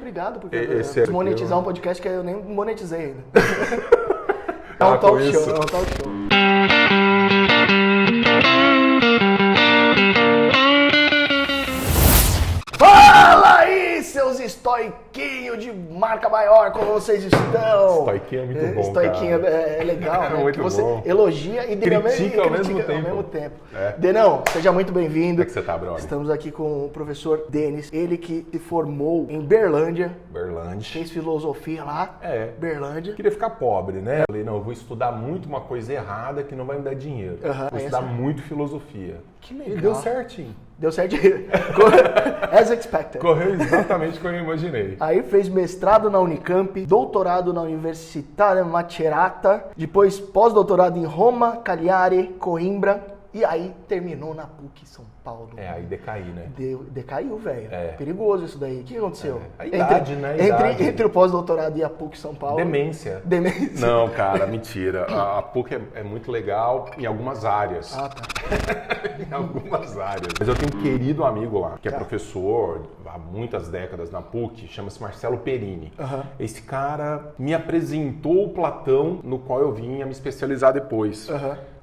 obrigado por monetizar um podcast que eu nem monetizei ainda. É um talk show, Fala aí, seus estoiquinhos de marca maior, como vocês estão? Estoiquinho é muito bom, Estoiquinho cara. é legal, né? Muito que você bom. elogia e critica ao mesmo tempo. Denão, seja muito bem-vindo. Como é que você tá, brother? Estamos aqui com o professor Denis, ele que se formou em Berlândia. Fez filosofia lá. Berlândia. Queria ficar pobre, né? Falei, não, eu vou estudar muito uma coisa errada que não vai me dar dinheiro. Vou estudar muito filosofia. Que legal. E deu certinho. Deu certinho. As expected. Correu exatamente como eu imaginei. Aí fez mestrado na Unicamp, doutorado na Università Macerata, depois pós-doutorado em Roma, Cagliari, Coimbra, e aí terminou na PUC São Paulo. Aí decaí, né? Decaiu, velho. Perigoso isso daí. O que aconteceu? A idade, né? Entre o pós-doutorado e a PUC São Paulo. Demência. Não, cara, mentira. A PUC é muito legal em algumas áreas. Ah, tá. Em algumas áreas. Mas eu tenho um querido amigo lá, que é professor há muitas décadas na PUC, chama-se Marcelo Perini. Esse cara me apresentou o Platão, no qual eu vim a me especializar depois.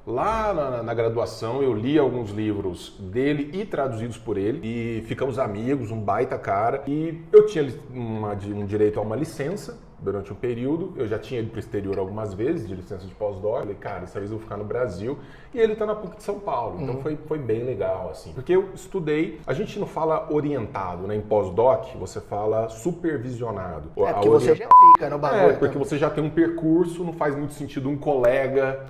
Lá na graduação eu li alguns livros dele e traduzidos por ele e ficamos amigos, um baita cara. E eu tinha um direito a uma licença durante um período, eu já tinha ido para o exterior algumas vezes, de licença de pós-doc. Falei, cara, dessa vez eu vou ficar no Brasil. E ele tá na PUC de São Paulo, então foi bem legal, assim. Porque eu estudei, a gente não fala orientado, né? Em pós-doc, você fala supervisionado. Porque você já fica no bagulho. Porque você já tem um percurso, não faz muito sentido um colega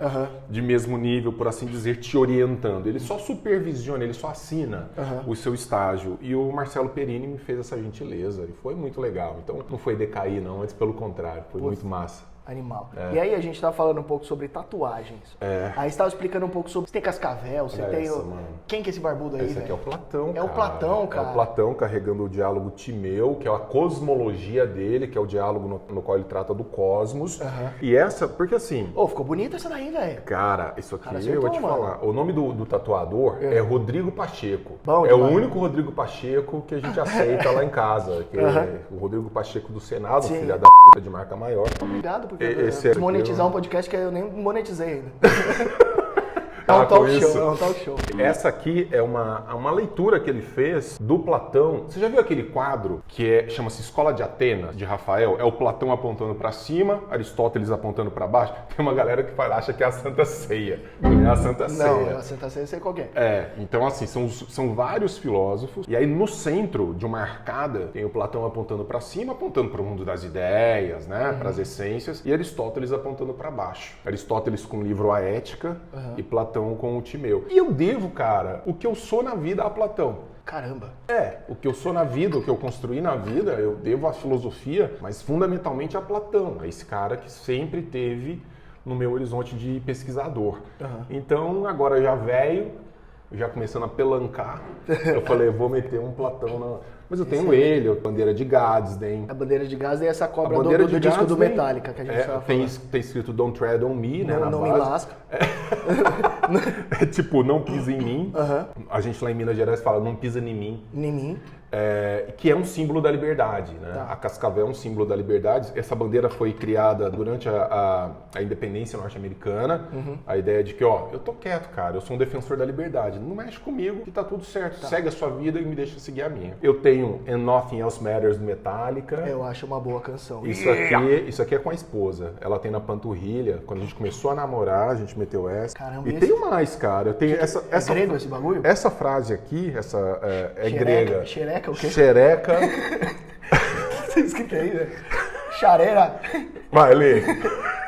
de mesmo nível, por assim dizer, te orientando. Ele só supervisiona, ele só assina o seu estágio. E o Marcelo Perini me fez essa gentileza e foi muito legal. Então não foi decair, não, antes pelo contrário, foi muito massa. Animal. E aí a gente tava falando um pouco sobre tatuagens. Aí você tava explicando um pouco sobre... Você tem cascavel, você tem o... Quem que é esse barbudo aí, velho? Esse aqui é o Platão, É o Platão, cara. É o Platão carregando o diálogo Timeu, que é a cosmologia dele, que é o diálogo no qual ele trata do cosmos. E essa, porque assim... Ficou bonita essa daí, velho. Cara, isso aqui eu vou te falar. O nome do tatuador é Rodrigo Pacheco. Bom, é o único Rodrigo Pacheco que a gente aceita lá em casa. Que é o Rodrigo Pacheco do Senado, filha da puta de marca maior. Obrigado por monetizar um podcast que eu nem monetizei ainda. É um talk show. Essa aqui é uma leitura que ele fez do Platão. Você já viu aquele quadro que chama-se Escola de Atenas, de Rafael? É o Platão apontando para cima, Aristóteles apontando para baixo. Tem uma galera que acha que é a Santa Ceia. Não é a Santa Ceia. Não, a Santa Ceia eu sei qual é. Então assim, são vários filósofos. E aí no centro de uma arcada tem o Platão apontando para cima, apontando para o mundo das ideias, né? Para as essências. E Aristóteles apontando para baixo. Aristóteles com o livro A Ética e Platão com o Timeu. E eu devo, cara, o que eu sou na vida a Platão. Caramba. O que eu sou na vida, o que eu construí na vida, eu devo à filosofia, mas fundamentalmente a Platão. É esse cara que sempre teve no meu horizonte de pesquisador. Então, agora já velho, já começando a pelancar, eu falei, vou meter um Platão na... Mas eu tenho ele, a bandeira de Gadsden. A bandeira de Gadsden é essa cobra do disco do Metallica que a gente estava falando. Tem escrito Don't Tread on Me, né? Não me lasca. É tipo, não pisa em mim. A gente lá em Minas Gerais fala, não pisa em mim. Em mim. Que é um símbolo da liberdade, né? A cascavel é um símbolo da liberdade. Essa bandeira foi criada durante a independência norte-americana. A ideia de que, eu tô quieto, cara, eu sou um defensor da liberdade. Não mexe comigo que tá tudo certo. Segue a sua vida e me deixa seguir a minha. Eu tenho And Nothing Else Matters do Metallica. Eu acho uma boa canção. Isso aqui é com a esposa. Ela tem na panturrilha. Quando a gente começou a namorar, a gente meteu essa. Caramba, e tem mais, cara. Eu tenho é grego esse bagulho? Essa frase aqui, é grega. Xereca o quê? Xereca. O que você escrito aí, velho? Chareira. Vai, lê.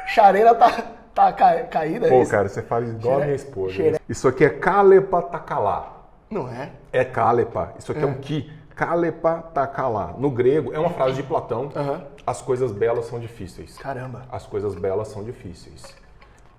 Chareira tá caída. Pô, cara, você fala igual a minha esposa. Isso aqui é Kalepa Takalá. Não é? É Kalepa. Isso aqui é um ki. Kalepa Takalá. No grego, é uma frase de Platão. As coisas belas são difíceis. Caramba. As coisas belas são difíceis.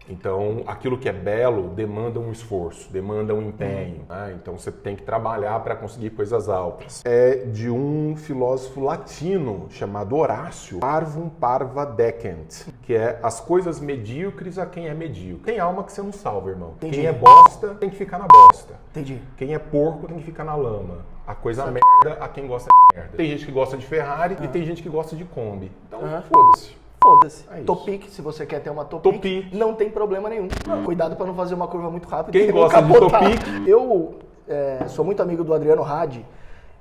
Então, aquilo que é belo demanda um esforço, demanda um empenho. Né? Então, você tem que trabalhar para conseguir coisas altas. É de um filósofo latino chamado Horácio, Parvum Parva Decent, que é as coisas medíocres a quem é medíocre. Tem alma que você não salva, irmão. Entendi. Quem é bosta tem que ficar na bosta. Entendi. Quem é porco tem que ficar na lama. a coisa merda a quem gosta de merda. Tem gente que gosta de Ferrari e tem gente que gosta de Kombi. Então, foda-se. Foda-se. É isso. Topic, se você quer ter uma Topic, não tem problema nenhum. Cuidado pra não fazer uma curva muito rápida. Quem e gosta de capotar. Topic? Eu sou muito amigo do Adriano Hadi.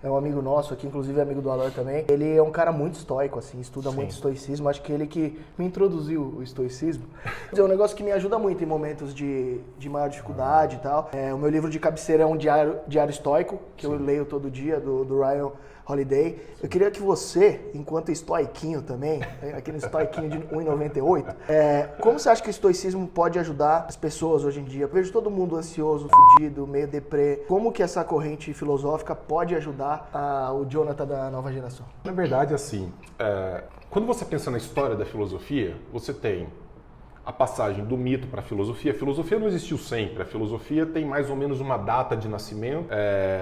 É um amigo nosso aqui, inclusive é amigo do Alor também. Ele é um cara muito estoico, assim, estuda muito estoicismo. Acho que ele que me introduziu o estoicismo. É um negócio que me ajuda muito em momentos de maior dificuldade e tal. O meu livro de cabeceira é um diário estoico, que eu leio todo dia, do Ryan Holiday. Eu queria que você, enquanto estoiquinho também, aquele estoiquinho de 1,98, como você acha que o estoicismo pode ajudar as pessoas hoje em dia? Eu vejo todo mundo ansioso, fudido, meio deprê. Como que essa corrente filosófica pode ajudar o Jonathan da nova geração? Na verdade, assim, quando você pensa na história da filosofia, você tem a passagem do mito para a filosofia. A filosofia não existiu sempre. A filosofia tem mais ou menos uma data de nascimento,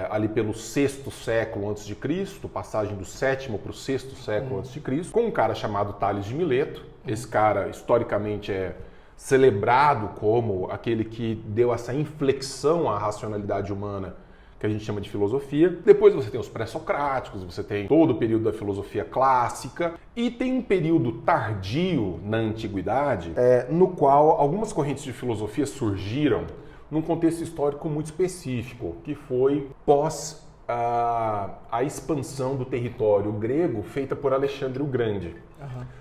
ali pelo 6º século antes de Cristo, passagem do 7º para o 6º século antes de Cristo, com um cara chamado Tales de Mileto. Esse cara, historicamente, é celebrado como aquele que deu essa inflexão à racionalidade humana, que a gente chama de filosofia. Depois você tem os pré-socráticos, você tem todo o período da filosofia clássica e tem um período tardio na antiguidade, no qual algumas correntes de filosofia surgiram num contexto histórico muito específico, que foi pós a expansão do território grego feita por Alexandre o Grande.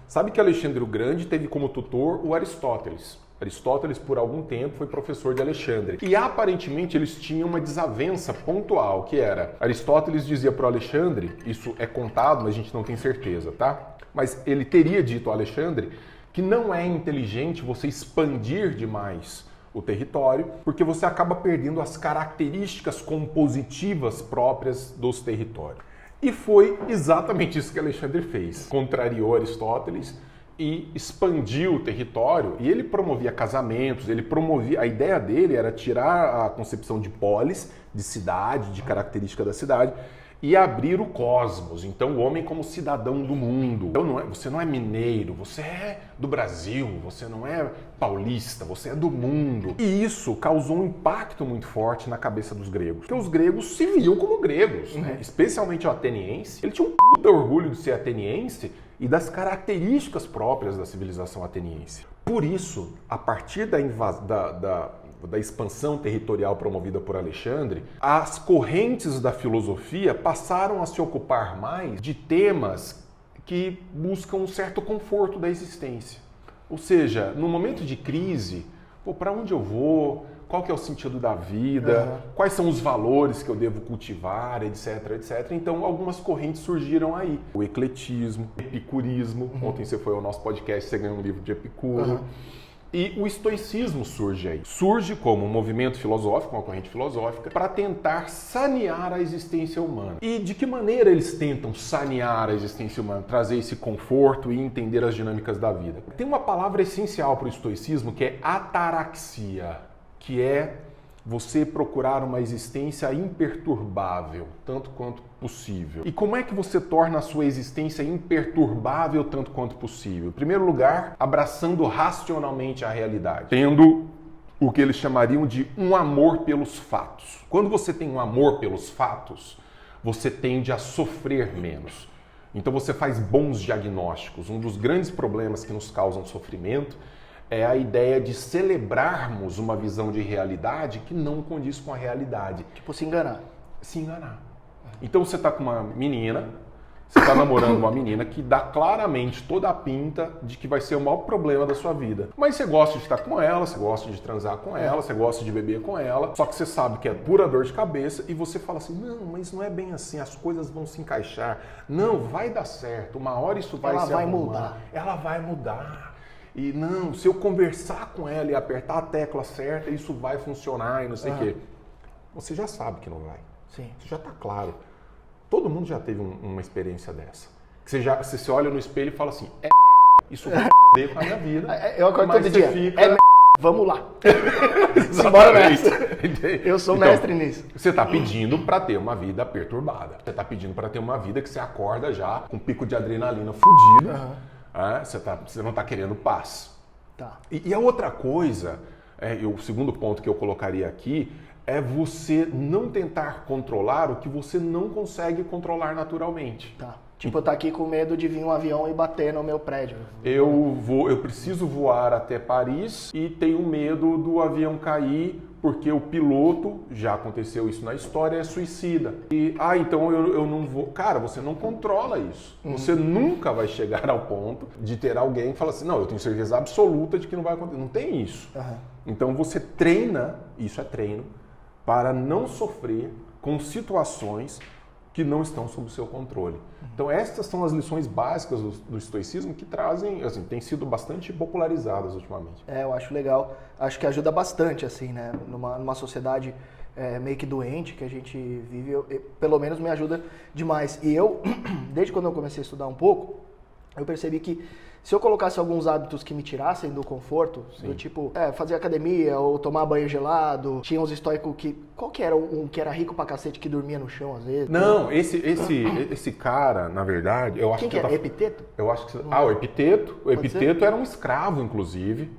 Sabe que Alexandre o Grande teve como tutor o Aristóteles. Aristóteles, por algum tempo, foi professor de Alexandre. E, aparentemente, eles tinham uma desavença pontual, que era... Aristóteles dizia para o Alexandre, isso é contado, mas a gente não tem certeza, tá? Mas ele teria dito a Alexandre que não é inteligente você expandir demais o território, porque você acaba perdendo as características compositivas próprias dos territórios. E foi exatamente isso que Alexandre fez. Contrariou Aristóteles e expandiu o território, e ele promovia casamentos, a ideia dele era tirar a concepção de polis, de cidade, de característica da cidade, e abrir o cosmos. Então, o homem como cidadão do mundo. Então, você não é mineiro, você é do Brasil, você não é paulista, você é do mundo. E isso causou um impacto muito forte na cabeça dos gregos. Porque os gregos se viam como gregos, né? Especialmente o ateniense. Ele tinha um puta orgulho de ser ateniense e das características próprias da civilização ateniense. Por isso, a partir da expansão territorial promovida por Alexandre, as correntes da filosofia passaram a se ocupar mais de temas que buscam um certo conforto da existência. Ou seja, no momento de crise, para onde eu vou? Qual que é o sentido da vida? Quais são os valores que eu devo cultivar, etc, etc. Então, algumas correntes surgiram aí. O ecletismo, o epicurismo. Ontem você foi ao nosso podcast, você ganhou um livro de Epicuro. E o estoicismo surge aí. Surge como um movimento filosófico, uma corrente filosófica, para tentar sanear a existência humana. E de que maneira eles tentam sanear a existência humana, trazer esse conforto e entender as dinâmicas da vida? Tem uma palavra essencial para o estoicismo que é ataraxia, que é você procurar uma existência imperturbável, tanto quanto possível. E como é que você torna a sua existência imperturbável tanto quanto possível? Em primeiro lugar, abraçando racionalmente a realidade, tendo o que eles chamariam de um amor pelos fatos. Quando você tem um amor pelos fatos, você tende a sofrer menos. Então você faz bons diagnósticos. Um dos grandes problemas que nos causam sofrimento é a ideia de celebrarmos uma visão de realidade que não condiz com a realidade. Tipo, se enganar. Se enganar. Então você está com uma menina, você está namorando uma menina que dá claramente toda a pinta de que vai ser o maior problema da sua vida. Mas você gosta de estar com ela, você gosta de transar com ela, você gosta de beber com ela, só que você sabe que é pura dor de cabeça e você fala assim, não, mas não é bem assim, as coisas vão se encaixar. Não, vai dar certo, uma hora isso vai se arrumar. Mudar. Ela vai mudar. E não, se eu conversar com ela e apertar a tecla certa, isso vai funcionar e não sei o quê. Você já sabe que não vai. Sim. Isso já está claro. Todo mundo já teve uma experiência dessa. Que você se olha no espelho e fala assim, isso vai foder com a minha vida. Eu acordo todo dia, fica... vamos lá. Simbora nessa. Eu sou então, mestre nisso. Você está pedindo para ter uma vida perturbada. Você está pedindo para ter uma vida que você acorda já com um pico de adrenalina fudido. Você não está querendo paz. Tá. E a outra coisa, o segundo ponto que eu colocaria aqui, é você não tentar controlar o que você não consegue controlar naturalmente. Tá. Tipo, eu tá aqui com medo de vir um avião e bater no meu prédio. Eu preciso voar até Paris e tenho medo do avião cair porque o piloto, já aconteceu isso na história, é suicida. E, então eu não vou... Cara, você não controla isso. Você nunca vai chegar ao ponto de ter alguém que fala assim, não, eu tenho certeza absoluta de que não vai acontecer. Não tem isso. Então você treina, isso é treino, para não sofrer com situações que não estão sob o seu controle. Então estas são as lições básicas do estoicismo que trazem, assim, têm sido bastante popularizadas ultimamente. Eu acho legal, acho que ajuda bastante, assim, né, numa sociedade meio que doente que a gente vive, pelo menos me ajuda demais. E eu, desde quando eu comecei a estudar um pouco, eu percebi que se eu colocasse alguns hábitos que me tirassem do conforto, do tipo, fazer academia ou tomar banho gelado, tinha uns estoicos que... Qual que era um que era rico pra cacete que dormia no chão às vezes? Não, esse cara, na verdade, eu acho que era? Epiteto? Eu acho que... o Epiteto. O Epiteto era um escravo, inclusive.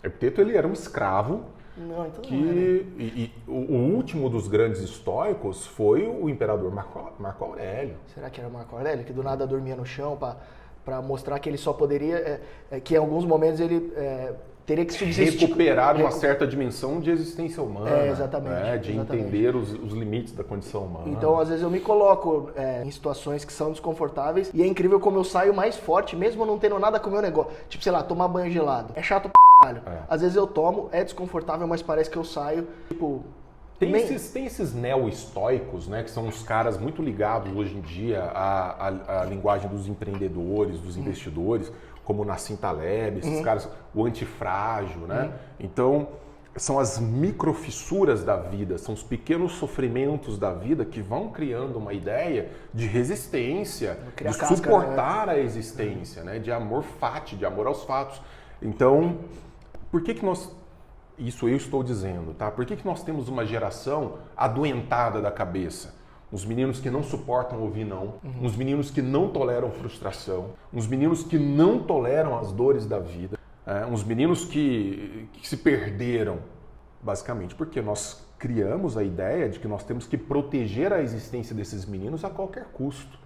O Epiteto, ele era um escravo. Não, então que, não era. E o último dos grandes estoicos foi o imperador Marco Aurélio. Será que era o Marco Aurélio, que do nada dormia no chão para mostrar que ele só poderia, que em alguns momentos ele teria que subsistir. Recuperar uma certa dimensão de existência humana. Exatamente. De exatamente. entender os limites da condição humana. Então, às vezes eu me coloco em situações que são desconfortáveis e é incrível como eu saio mais forte, mesmo não tendo nada com o meu negócio. Tipo, sei lá, tomar banho gelado. É chato pra caralho. Às vezes eu tomo, é desconfortável, mas parece que eu saio, tipo... Tem esses neo-estoicos, né, que são os caras muito ligados hoje em dia à linguagem dos empreendedores, dos investidores, como o Nassim Taleb, esses caras, o antifrágil, né? Então, são as microfissuras da vida, são os pequenos sofrimentos da vida que vão criando uma ideia de resistência, de suportar a existência, né? De amor fati, de amor aos fatos. Então, por que nós... Isso eu estou dizendo, tá? Por que nós temos uma geração adoentada da cabeça? Uns meninos que não suportam ouvir não, uns meninos que não toleram frustração, uns meninos que não toleram as dores da vida, uns meninos que se perderam, basicamente, porque nós criamos a ideia de que nós temos que proteger a existência desses meninos a qualquer custo.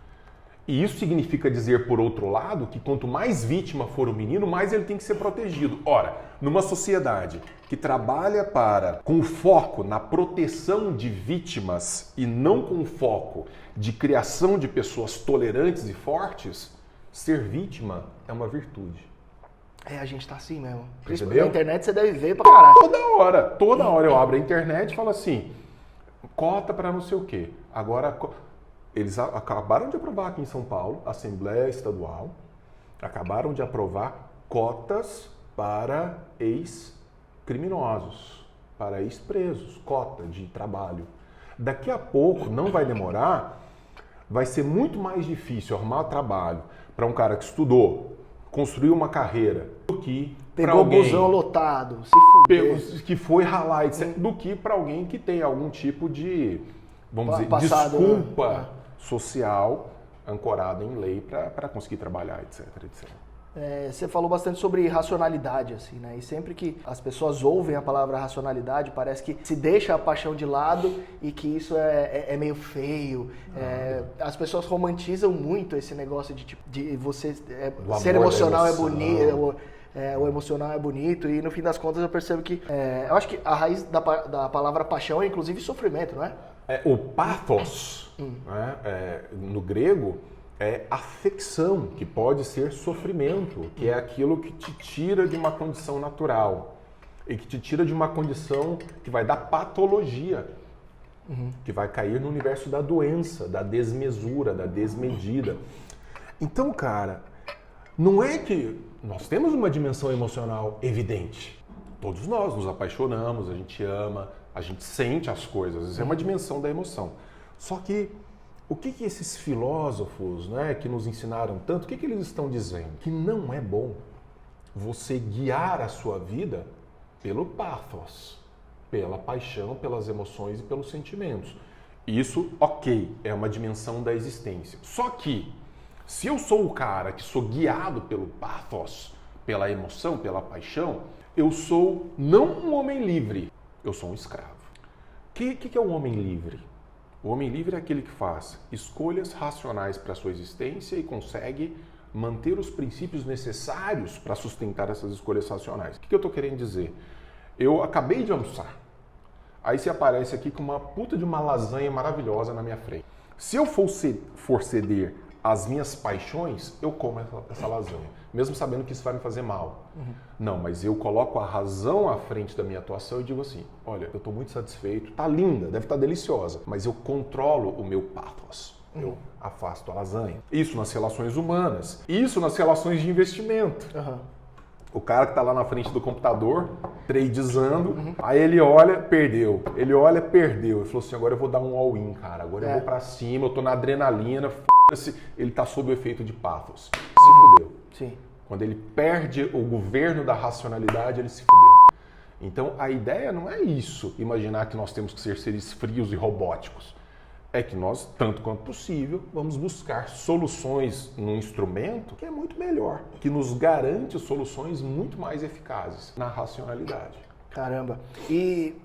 E isso significa dizer, por outro lado, que quanto mais vítima for o menino, mais ele tem que ser protegido. Ora, numa sociedade que trabalha com foco na proteção de vítimas e não com foco de criação de pessoas tolerantes e fortes, ser vítima é uma virtude. A gente tá assim mesmo. Percebeu? Na internet você deve ver pra caralho. Toda hora eu abro a internet e falo assim, cota pra não sei o quê. Agora... Eles acabaram de aprovar aqui em São Paulo, Assembleia Estadual, acabaram de aprovar cotas para ex-criminosos, para ex-presos, cota de trabalho. Daqui a pouco, não vai demorar, vai ser muito mais difícil arrumar trabalho para um cara que estudou, construiu uma carreira, do que para alguém... Pegou busão lotado, se fudeu. Que foi ralar, etc., do que para alguém que tem algum tipo de, vamos dizer, passado, desculpa... né? social ancorado em lei para conseguir trabalhar, etc, etc. Você falou bastante sobre racionalidade, assim, né? E sempre que as pessoas ouvem a palavra racionalidade, parece que se deixa a paixão de lado e que isso é meio feio. As pessoas romantizam muito esse negócio de você ser emocional é bonito. O emocional é bonito e no fim das contas eu percebo que... eu acho que a raiz da palavra paixão é inclusive sofrimento, não é? O pathos, né, no grego, é afecção, que pode ser sofrimento, que é aquilo que te tira de uma condição natural e que te tira de uma condição que vai dar patologia, que vai cair no universo da doença, da desmesura, da desmedida. Então, cara, não é que nós temos uma dimensão emocional evidente. Todos nós nos apaixonamos, a gente ama, a gente sente as coisas, isso é uma dimensão da emoção. Só que o que esses filósofos, né, que nos ensinaram tanto, o que eles estão dizendo? Que não é bom você guiar a sua vida pelo pathos, pela paixão, pelas emoções e pelos sentimentos. Isso, ok, é uma dimensão da existência. Só que, se eu sou o cara que sou guiado pelo pathos, pela emoção, pela paixão, eu sou não um homem livre, eu sou um escravo. que é um homem livre? O homem livre é aquele que faz escolhas racionais para a sua existência e consegue manter os princípios necessários para sustentar essas escolhas racionais. O que eu estou querendo dizer? Eu acabei de almoçar. Aí você aparece aqui com uma puta de uma lasanha maravilhosa na minha frente. Se eu for ceder às minhas paixões, eu como essa lasanha, mesmo sabendo que isso vai me fazer mal. Não, mas eu coloco a razão à frente da minha atuação e digo assim, olha, eu estou muito satisfeito, tá linda, deve estar deliciosa, mas eu controlo o meu pathos. Eu afasto a lasanha. Isso nas relações humanas. Isso nas relações de investimento. O cara que está lá na frente do computador, tradezando, aí ele olha, perdeu. Ele olha, perdeu. Ele falou assim, agora eu vou dar um all-in, cara. Agora eu vou pra cima, eu tô na adrenalina, foda-se. Ele tá sob o efeito de pathos. Se fudeu. Sim. Quando ele perde o governo da racionalidade, ele se fudeu. Então, a ideia não é isso, imaginar que nós temos que ser seres frios e robóticos. É que nós, tanto quanto possível, vamos buscar soluções num instrumento que é muito melhor, que nos garante soluções muito mais eficazes na racionalidade. Caramba. E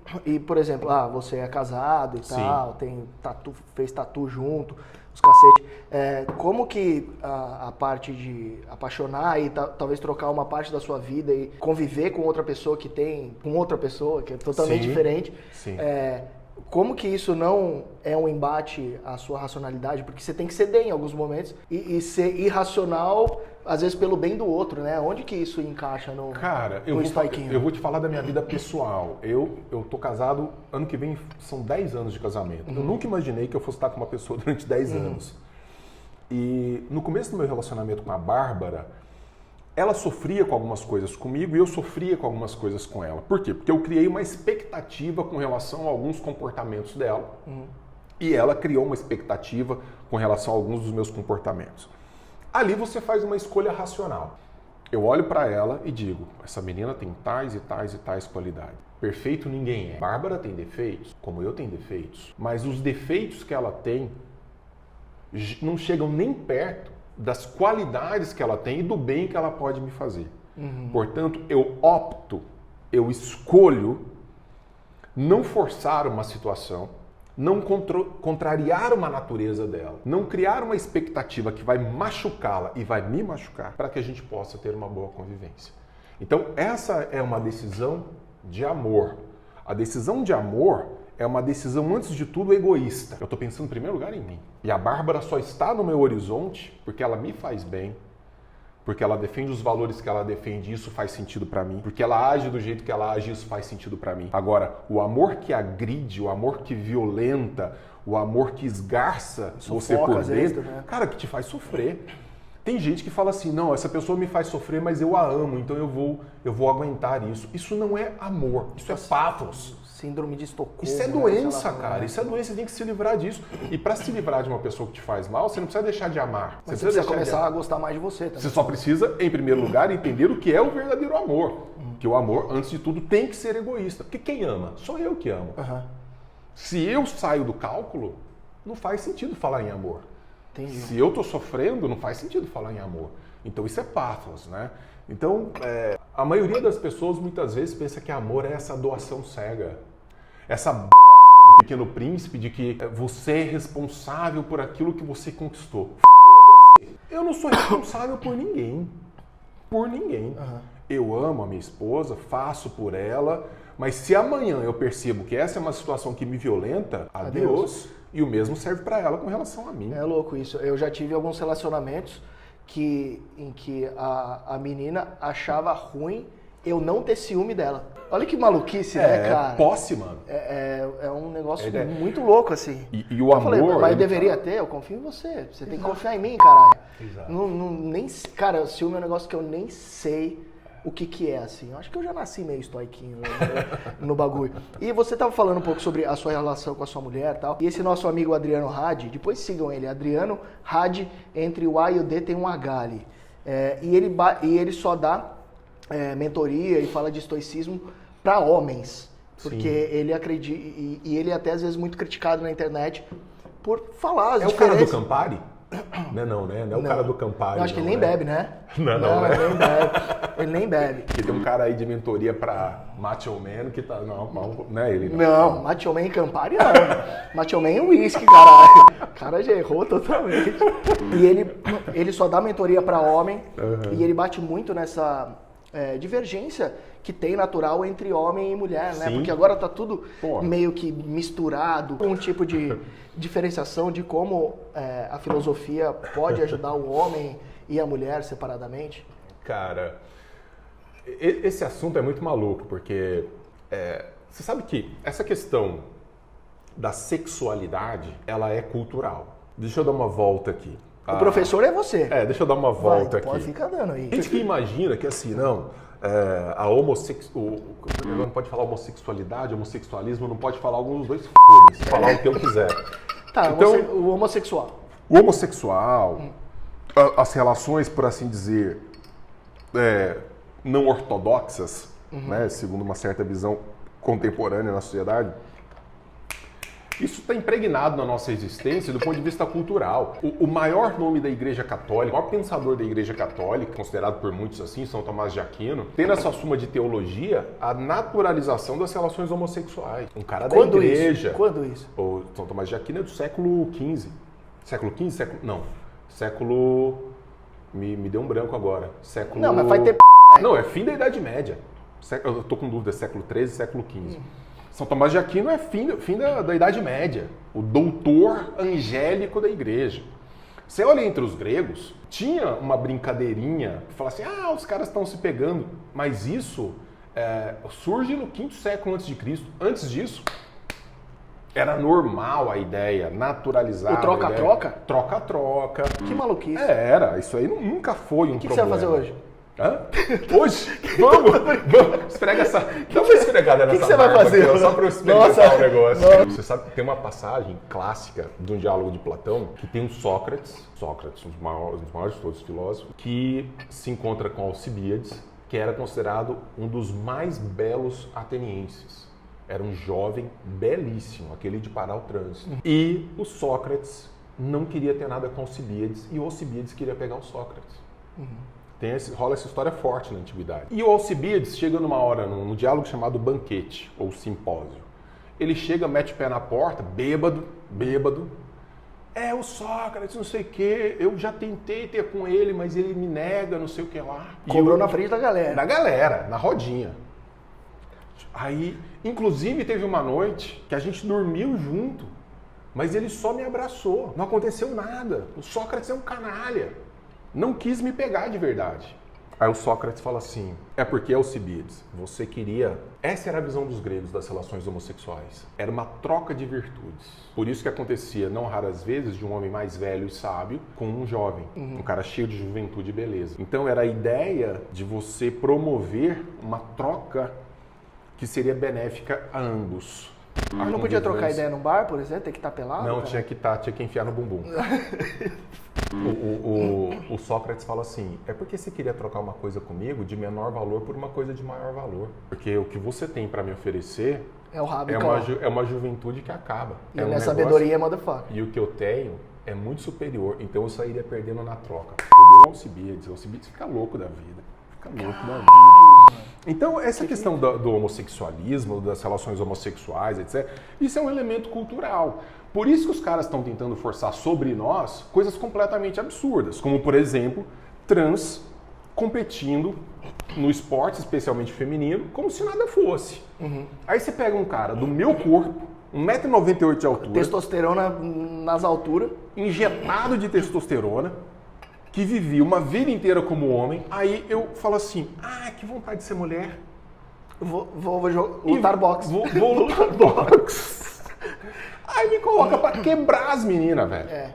por exemplo, você é casado e tal, tem tatu, fez tatu junto, os cacete. Como que a parte de apaixonar e talvez trocar uma parte da sua vida e conviver com outra pessoa que é totalmente diferente, como que isso não é um embate à sua racionalidade? Porque você tem que ceder em alguns momentos e ser irracional, às vezes pelo bem do outro, né? Onde que isso encaixa no Cara, eu vou te falar da minha vida pessoal. Eu tô casado, ano que vem são 10 anos de casamento. Eu nunca imaginei que eu fosse estar com uma pessoa durante 10 anos. E no começo do meu relacionamento com a Bárbara, ela sofria com algumas coisas comigo e eu sofria com algumas coisas com ela. Por quê? Porque eu criei uma expectativa com relação a alguns comportamentos dela e ela criou uma expectativa com relação a alguns dos meus comportamentos. Ali você faz uma escolha racional. Eu olho para ela e digo, essa menina tem tais e tais e tais qualidades. Perfeito ninguém é. Bárbara tem defeitos, como eu tenho defeitos, mas os defeitos que ela tem não chegam nem perto das qualidades que ela tem e do bem que ela pode me fazer. Portanto, eu escolho não forçar uma situação, não contrariar uma natureza dela, não criar uma expectativa que vai machucá-la e vai me machucar para que a gente possa ter uma boa convivência. Então, essa é uma decisão de amor. A decisão de amor é uma decisão, antes de tudo, egoísta. Eu estou pensando em primeiro lugar em mim. E a Bárbara só está no meu horizonte porque ela me faz bem, porque ela defende os valores que ela defende, isso faz sentido para mim, porque ela age do jeito que ela age, isso faz sentido para mim. Agora, o amor que agride, o amor que violenta, o amor que esgarça você por dentro, cara, que te faz sofrer. Tem gente que fala assim, não, essa pessoa me faz sofrer, mas eu a amo, então eu vou aguentar isso. Isso não é amor, isso é pathos. Síndrome de Estocolmo. Isso é doença, cara. Isso é doença, você tem que se livrar disso. E para se livrar de uma pessoa que te faz mal, você não precisa deixar de amar. Você precisa começar a gostar mais de você também. Você só precisa, em primeiro lugar, entender o que é o verdadeiro amor. Que o amor, antes de tudo, tem que ser egoísta. Porque quem ama? Sou eu que amo. Se eu saio do cálculo, não faz sentido falar em amor. Entendi. Se eu tô sofrendo, não faz sentido falar em amor. Então isso é pathos, né? Então, a maioria das pessoas muitas vezes pensa que amor é essa doação cega. Essa bosta do Pequeno Príncipe de que você é responsável por aquilo que você conquistou. Foda-se. Eu não sou responsável por ninguém. Por ninguém. Eu amo a minha esposa, faço por ela, mas se amanhã eu percebo que essa é uma situação que me violenta, adeus. E o mesmo serve para ela com relação a mim. É louco isso. Eu já tive alguns relacionamentos em que a menina achava ruim eu não ter ciúme dela. Olha que maluquice, né, cara? Posse, mano. É um negócio muito louco, assim. E o amor... falei, mas deveria ter, eu confio em você. Você tem que confiar em mim, caralho. Exato. Cara, ciúme é um negócio que eu nem sei o que é, assim. Eu acho que eu já nasci meio estoiquinho no bagulho. E você tava falando um pouco sobre a sua relação com a sua mulher e tal. E esse nosso amigo Adriano Hadi, depois sigam ele, Adriano Hadi, entre o A e o D tem um H ali. E ele só dá mentoria e fala de estoicismo para homens. Porque ele acredita, e ele é até às vezes muito criticado na internet por falar as diferenças. É o cara do Campari? Não é o cara do Campari. Eu acho que ele nem bebe, né? Não, ele nem bebe. Ele nem bebe. Porque tem um cara aí de mentoria pra Macho Man que tá... Não é ele. Não, Macho Man e Campari não. Macho Man é uísque, caralho. O cara já errou totalmente. E ele só dá mentoria pra homem. E ele bate muito nessa divergência que tem natural entre homem e mulher, né? Sim. Porque agora tá tudo meio que misturado. Um tipo de diferenciação de como a filosofia pode ajudar o homem e a mulher separadamente. Cara, esse assunto é muito maluco, porque você sabe que essa questão da sexualidade, ela é cultural. Deixa eu dar uma volta aqui. O professor é você. Deixa eu dar uma volta aqui. Pode ficar dando aí. A gente que imagina que assim, não pode falar homossexualidade, homossexualismo, não pode falar algum dos dois, foda-se, falar o que eu quiser. Tá, então, o homossexual. O homossexual, as relações, por assim dizer, não ortodoxas, né, segundo uma certa visão contemporânea na sociedade, isso está impregnado na nossa existência do ponto de vista cultural. O maior nome da Igreja Católica, o maior pensador da Igreja Católica, considerado por muitos assim, São Tomás de Aquino, tem na sua Suma de Teologia a naturalização das relações homossexuais. Um cara da Igreja. Quando isso? O São Tomás de Aquino é do século XV. Século XV? Não. Século... Me deu um branco agora. Século... Não, mas vai ter... Não, é fim da Idade Média. Eu tô com dúvida, século XIII, século XV. São Tomás de Aquino é fim da Idade Média, o doutor angélico da igreja. Você olha entre os gregos, tinha uma brincadeirinha, que fala assim, os caras estão se pegando, mas isso surge no 5º século antes de Cristo. Antes disso, era normal a ideia, naturalizada. O troca-troca? Troca-troca. Que maluquice. Era, isso aí nunca foi um problema. O que você vai fazer hoje? Hoje? Vamos! Esfrega essa. Dá uma esfregada nessa. O que você vai fazer? Aqui, só para eu experimentar o negócio. Você sabe que tem uma passagem clássica de um diálogo de Platão que tem um Sócrates, um dos maiores de todos os filósofos, que se encontra com Alcibíades, que era considerado um dos mais belos atenienses. Era um jovem belíssimo, aquele de parar o trânsito. E o Sócrates não queria ter nada com Alcibíades e o Alcibíades queria pegar o Sócrates. Rola essa história forte na antiguidade. E o Alcibíades chega numa hora, num diálogo chamado banquete, ou simpósio. Ele chega, mete o pé na porta, bêbado. O Sócrates, não sei o quê, eu já tentei ter com ele, mas ele me nega, não sei o que lá. Cobrou na frente da galera. Da galera, na rodinha. Aí, inclusive, teve uma noite que a gente dormiu junto, mas ele só me abraçou, não aconteceu nada. O Sócrates é um canalha. Não quis me pegar de verdade. Aí o Sócrates fala assim, porque Alcibíades, você queria... Essa era a visão dos gregos das relações homossexuais. Era uma troca de virtudes. Por isso que acontecia, não raras vezes, de um homem mais velho e sábio com um jovem. Um cara cheio de juventude e beleza. Então era a ideia de você promover uma troca que seria benéfica a ambos. Não podia trocar ideia num bar, por exemplo? Tem que estar pelado? Não, tinha que enfiar no bumbum. O Sócrates fala assim, porque você queria trocar uma coisa comigo de menor valor por uma coisa de maior valor. Porque o que você tem para me oferecer é o rabo é uma juventude que acaba. E a minha sabedoria é motherfucker. E o que eu tenho é muito superior, então eu sairia perdendo na troca. Fudeu o Alcibíades fica louco da vida. Então, essa questão do homossexualismo, das relações homossexuais, etc., isso é um elemento cultural. Por isso que os caras estão tentando forçar sobre nós coisas completamente absurdas, como, por exemplo, trans competindo no esporte, especialmente feminino, como se nada fosse. Aí você pega um cara do meu corpo, 1,98 m de altura... Testosterona nas alturas. Injetado de testosterona, que vivia uma vida inteira como homem, aí eu falo assim, que vontade de ser mulher. Vou lutar boxe. Vou lutar boxe. Aí me coloca pra quebrar as meninas, velho.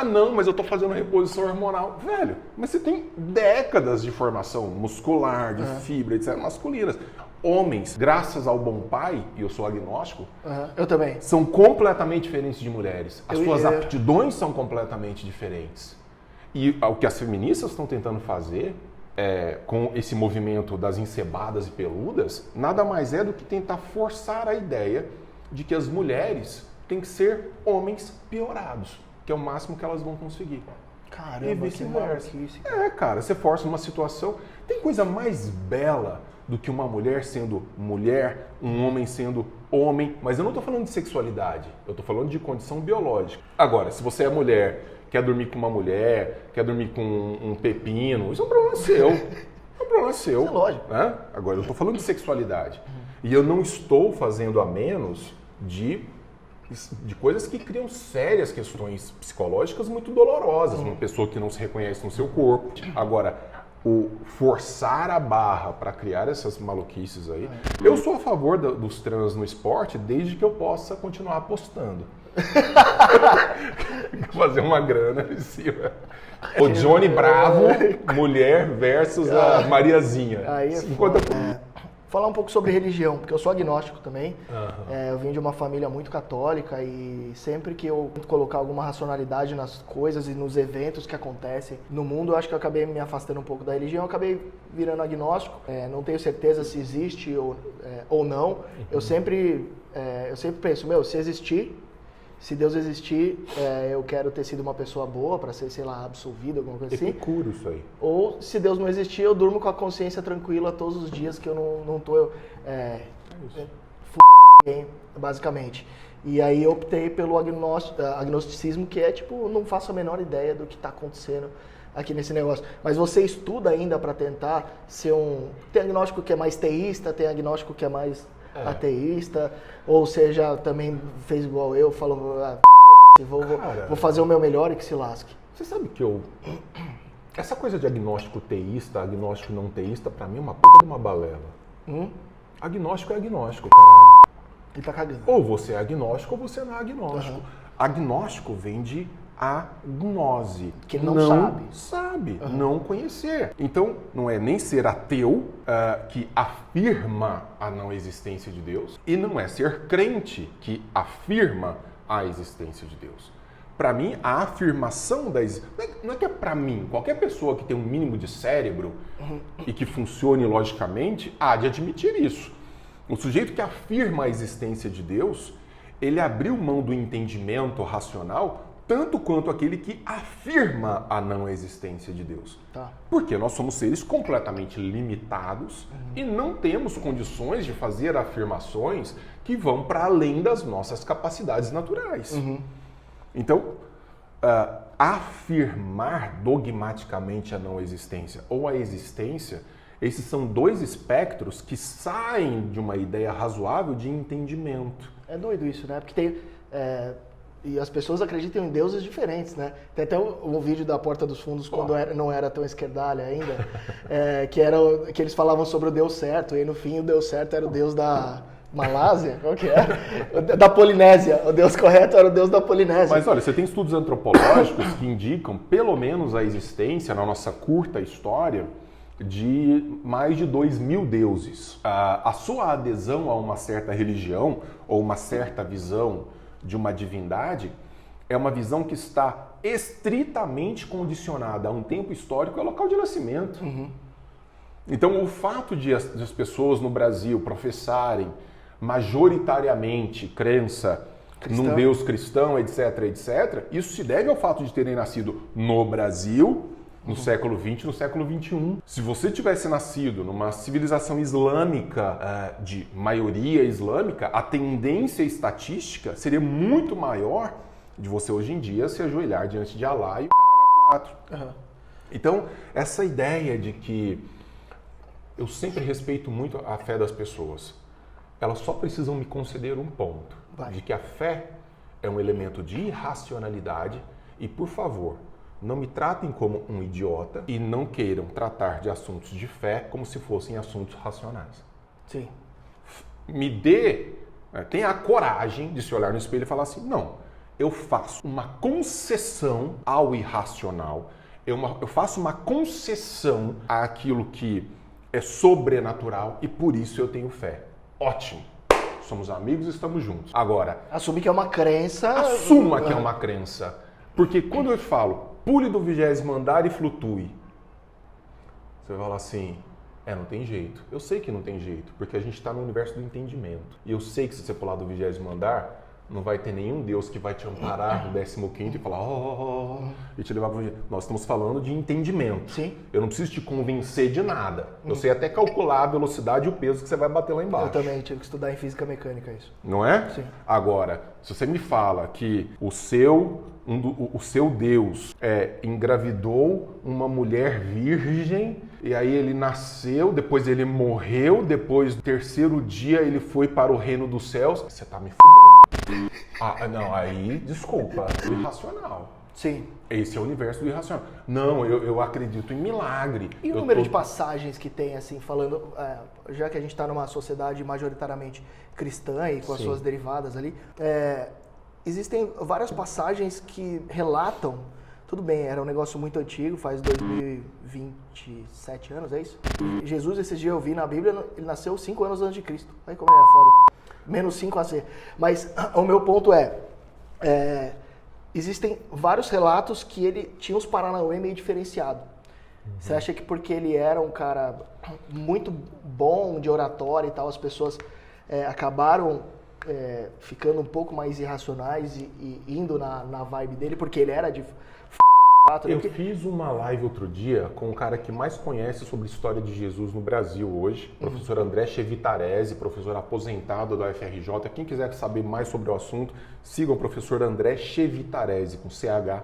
Não, mas eu tô fazendo reposição hormonal. Velho, mas você tem décadas de formação muscular, de fibra, etc, masculinas. Homens, graças ao bom pai, e eu sou agnóstico, eu também, são completamente diferentes de mulheres. As suas aptidões são completamente diferentes. E o que as feministas estão tentando fazer com esse movimento das encebadas e peludas, nada mais é do que tentar forçar a ideia de que as mulheres têm que ser homens piorados. que é o máximo que elas vão conseguir. Caramba, E vice-versa. que maluquice. Cara, você força uma situação. Tem coisa mais bela do que uma mulher sendo mulher, um homem sendo homem, mas eu não tô falando de sexualidade, eu tô falando de condição biológica. Agora, se você é mulher, quer dormir com uma mulher, quer dormir com um pepino, isso é um problema seu. É um problema seu. Isso é lógico. Né? Agora, eu tô falando de sexualidade. E eu não estou fazendo a menos de coisas que criam sérias questões psicológicas muito dolorosas. Uma pessoa que não se reconhece no seu corpo. Agora, o forçar a barra para criar essas maluquices aí. Eu sou a favor dos trans no esporte desde que eu possa continuar apostando. Fazer uma grana em cima. O Johnny Bravo, mulher versus a Mariazinha. Aí falar um pouco sobre religião, porque eu sou agnóstico também. Eu vim de uma família muito católica e sempre que eu tento colocar alguma racionalidade nas coisas e nos eventos que acontecem no mundo, eu acho que eu acabei me afastando um pouco da religião, eu acabei virando agnóstico. Não tenho certeza se existe ou não. Eu sempre penso, se existir, se Deus existir, eu quero ter sido uma pessoa boa para ser, sei lá, absolvido, alguma coisa assim. Epicuro isso aí. Ou se Deus não existir, eu durmo com a consciência tranquila todos os dias que eu não tô fudendo ninguém, basicamente. E aí eu optei pelo agnosticismo, que é tipo, não faço a menor ideia do que está acontecendo aqui nesse negócio. Mas você estuda ainda para tentar ser Tem agnóstico que é mais teísta, tem agnóstico que é mais ateísta, ou seja, também fez igual eu, falou, vou fazer o meu melhor e que se lasque. Você sabe que essa coisa de agnóstico teísta, agnóstico não teísta, pra mim é uma puta de uma balela. Agnóstico é agnóstico, caralho. Ele tá cagando. Ou você é agnóstico ou você não é agnóstico. Agnóstico vem de agnose. Que ele não sabe. Não conhecer. Então, não é nem ser ateu, que afirma a não existência de Deus, e não é ser crente, que afirma a existência de Deus. Para mim, a afirmação da existência... Não é que é para mim. Qualquer pessoa que tem um mínimo de cérebro e que funcione logicamente, há de admitir isso. O sujeito que afirma a existência de Deus, ele abriu mão do entendimento racional tanto quanto aquele que afirma a não existência de Deus. Tá. Porque nós somos seres completamente limitados e não temos condições de fazer afirmações que vão para além das nossas capacidades naturais. Então, afirmar dogmaticamente a não existência ou a existência, esses são dois espectros que saem de uma ideia razoável de entendimento. É doido isso, né? Porque tem... E as pessoas acreditam em deuses diferentes, né? Tem até um vídeo da Porta dos Fundos, quando não era tão esquerdalha ainda, que eles falavam sobre o Deus certo, e no fim o Deus certo era o Deus da Malásia, qual que é? Da Polinésia, o Deus correto era o Deus da Polinésia. Mas olha, você tem estudos antropológicos que indicam pelo menos a existência, na nossa curta história, de mais de 2.000 deuses. A sua adesão a uma certa religião ou uma certa visão de uma divindade é uma visão que está estritamente condicionada a um tempo histórico e ao local de nascimento. Então, o fato de as pessoas no Brasil professarem majoritariamente crença num Deus cristão, etc., etc., isso se deve ao fato de terem nascido no Brasil, no século XX, no século XXI. Se você tivesse nascido numa civilização islâmica, de maioria islâmica, a tendência estatística seria muito maior de você hoje em dia se ajoelhar diante de Alá e o caralho a 4. Então, essa ideia de que eu sempre respeito muito a fé das pessoas, elas só precisam me conceder um ponto, de que a fé é um elemento de irracionalidade e, por favor, não me tratem como um idiota e não queiram tratar de assuntos de fé como se fossem assuntos racionais. Sim. Tenha a coragem de se olhar no espelho e falar assim, não, eu faço uma concessão ao irracional, eu faço uma concessão àquilo que é sobrenatural e por isso eu tenho fé. Ótimo. Somos amigos e estamos juntos. Agora... Assume que é uma crença... Assuma que é uma crença. Porque quando eu falo, pule do 20º andar e flutue, você vai falar assim, não tem jeito. Eu sei que não tem jeito, porque a gente está no universo do entendimento. E eu sei que se você pular do 20º andar, Não vai ter nenhum Deus que vai te amparar no 15º e falar, e te levar para o... Nós estamos falando de entendimento. Sim. Eu não preciso te convencer de nada. Eu sei até calcular a velocidade e o peso que você vai bater lá embaixo. Eu também tive que estudar em física mecânica isso. Não é? Sim. Agora, se você me fala que o seu Deus engravidou uma mulher virgem, e aí ele nasceu, depois ele morreu, depois do terceiro dia ele foi para o reino dos céus, você tá me fudendo. Não, aí, desculpa, irracional. Sim. Esse é o universo do irracional. Não, eu acredito em milagre. E o número de passagens que tem, assim, falando, já que a gente está numa sociedade majoritariamente cristã e com as suas derivadas ali, existem várias passagens que relatam, tudo bem, era um negócio muito antigo, faz 2027 anos, é isso? Jesus, esses dias eu vi na Bíblia, ele nasceu 5 anos antes de Cristo. Olha como ele era foda. Menos 5 a ser. Mas o meu ponto existem vários relatos que ele tinha uns paranauê meio diferenciado. Você acha que porque ele era um cara muito bom de oratória e tal, as pessoas acabaram ficando um pouco mais irracionais e indo na vibe dele, porque ele era de fato? Eu fiz uma live outro dia com o cara que mais conhece sobre a história de Jesus no Brasil hoje, professor André Chevitarese, professor aposentado da UFRJ. Quem quiser saber mais sobre o assunto, siga o professor André Chevitarese, com CH.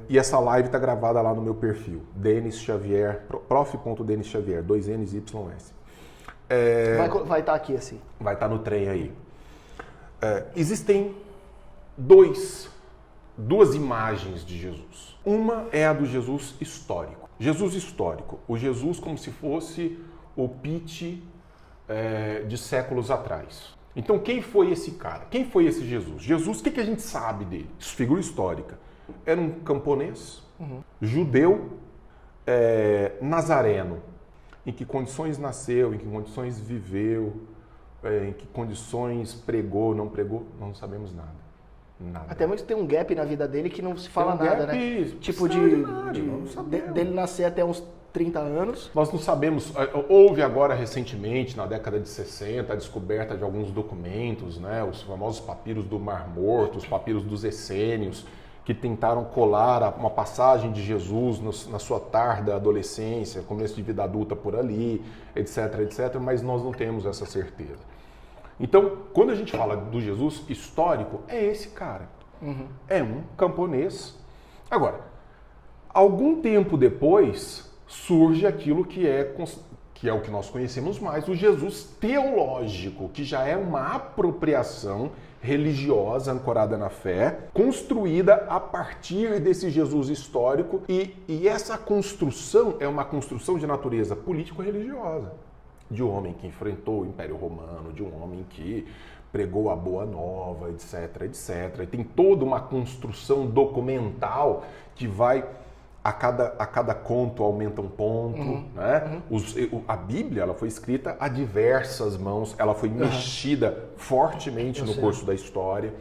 E essa live está gravada lá no meu perfil, Denis Xavier, prof.Denis Xavier, 2 N's y S. Vai estar aqui assim. Vai estar no trem aí. Existem duas imagens de Jesus. Uma é a do Jesus histórico. Jesus histórico. O Jesus como se fosse o Pitt de séculos atrás. Então quem foi esse cara? Quem foi esse Jesus? Jesus, o que a gente sabe dele? Figura histórica. Era um camponês, judeu, nazareno. Em que condições nasceu, em que condições viveu, em que condições pregou, não sabemos nada. Nada. Até muito tem um gap na vida dele que não se fala nada, né? Tipo dele nascer até uns 30 anos. Nós não sabemos. Houve agora recentemente, na década de 60, a descoberta de alguns documentos, né? Os famosos papiros do Mar Morto, os papiros dos essênios, que tentaram colar uma passagem de Jesus na sua tarda adolescência, começo de vida adulta por ali, etc, etc, mas nós não temos essa certeza. Então, quando a gente fala do Jesus histórico, é esse cara. É um camponês. Agora, algum tempo depois, surge aquilo que é o que nós conhecemos mais, o Jesus teológico, que já é uma apropriação religiosa ancorada na fé, construída a partir desse Jesus histórico, e essa construção é uma construção de natureza político-religiosa, de um homem que enfrentou o Império Romano, de um homem que pregou a Boa Nova, etc, etc. E tem toda uma construção documental que vai... A cada conto aumenta um ponto, né? A Bíblia ela foi escrita a diversas mãos, ela foi mexida fortemente no curso da história.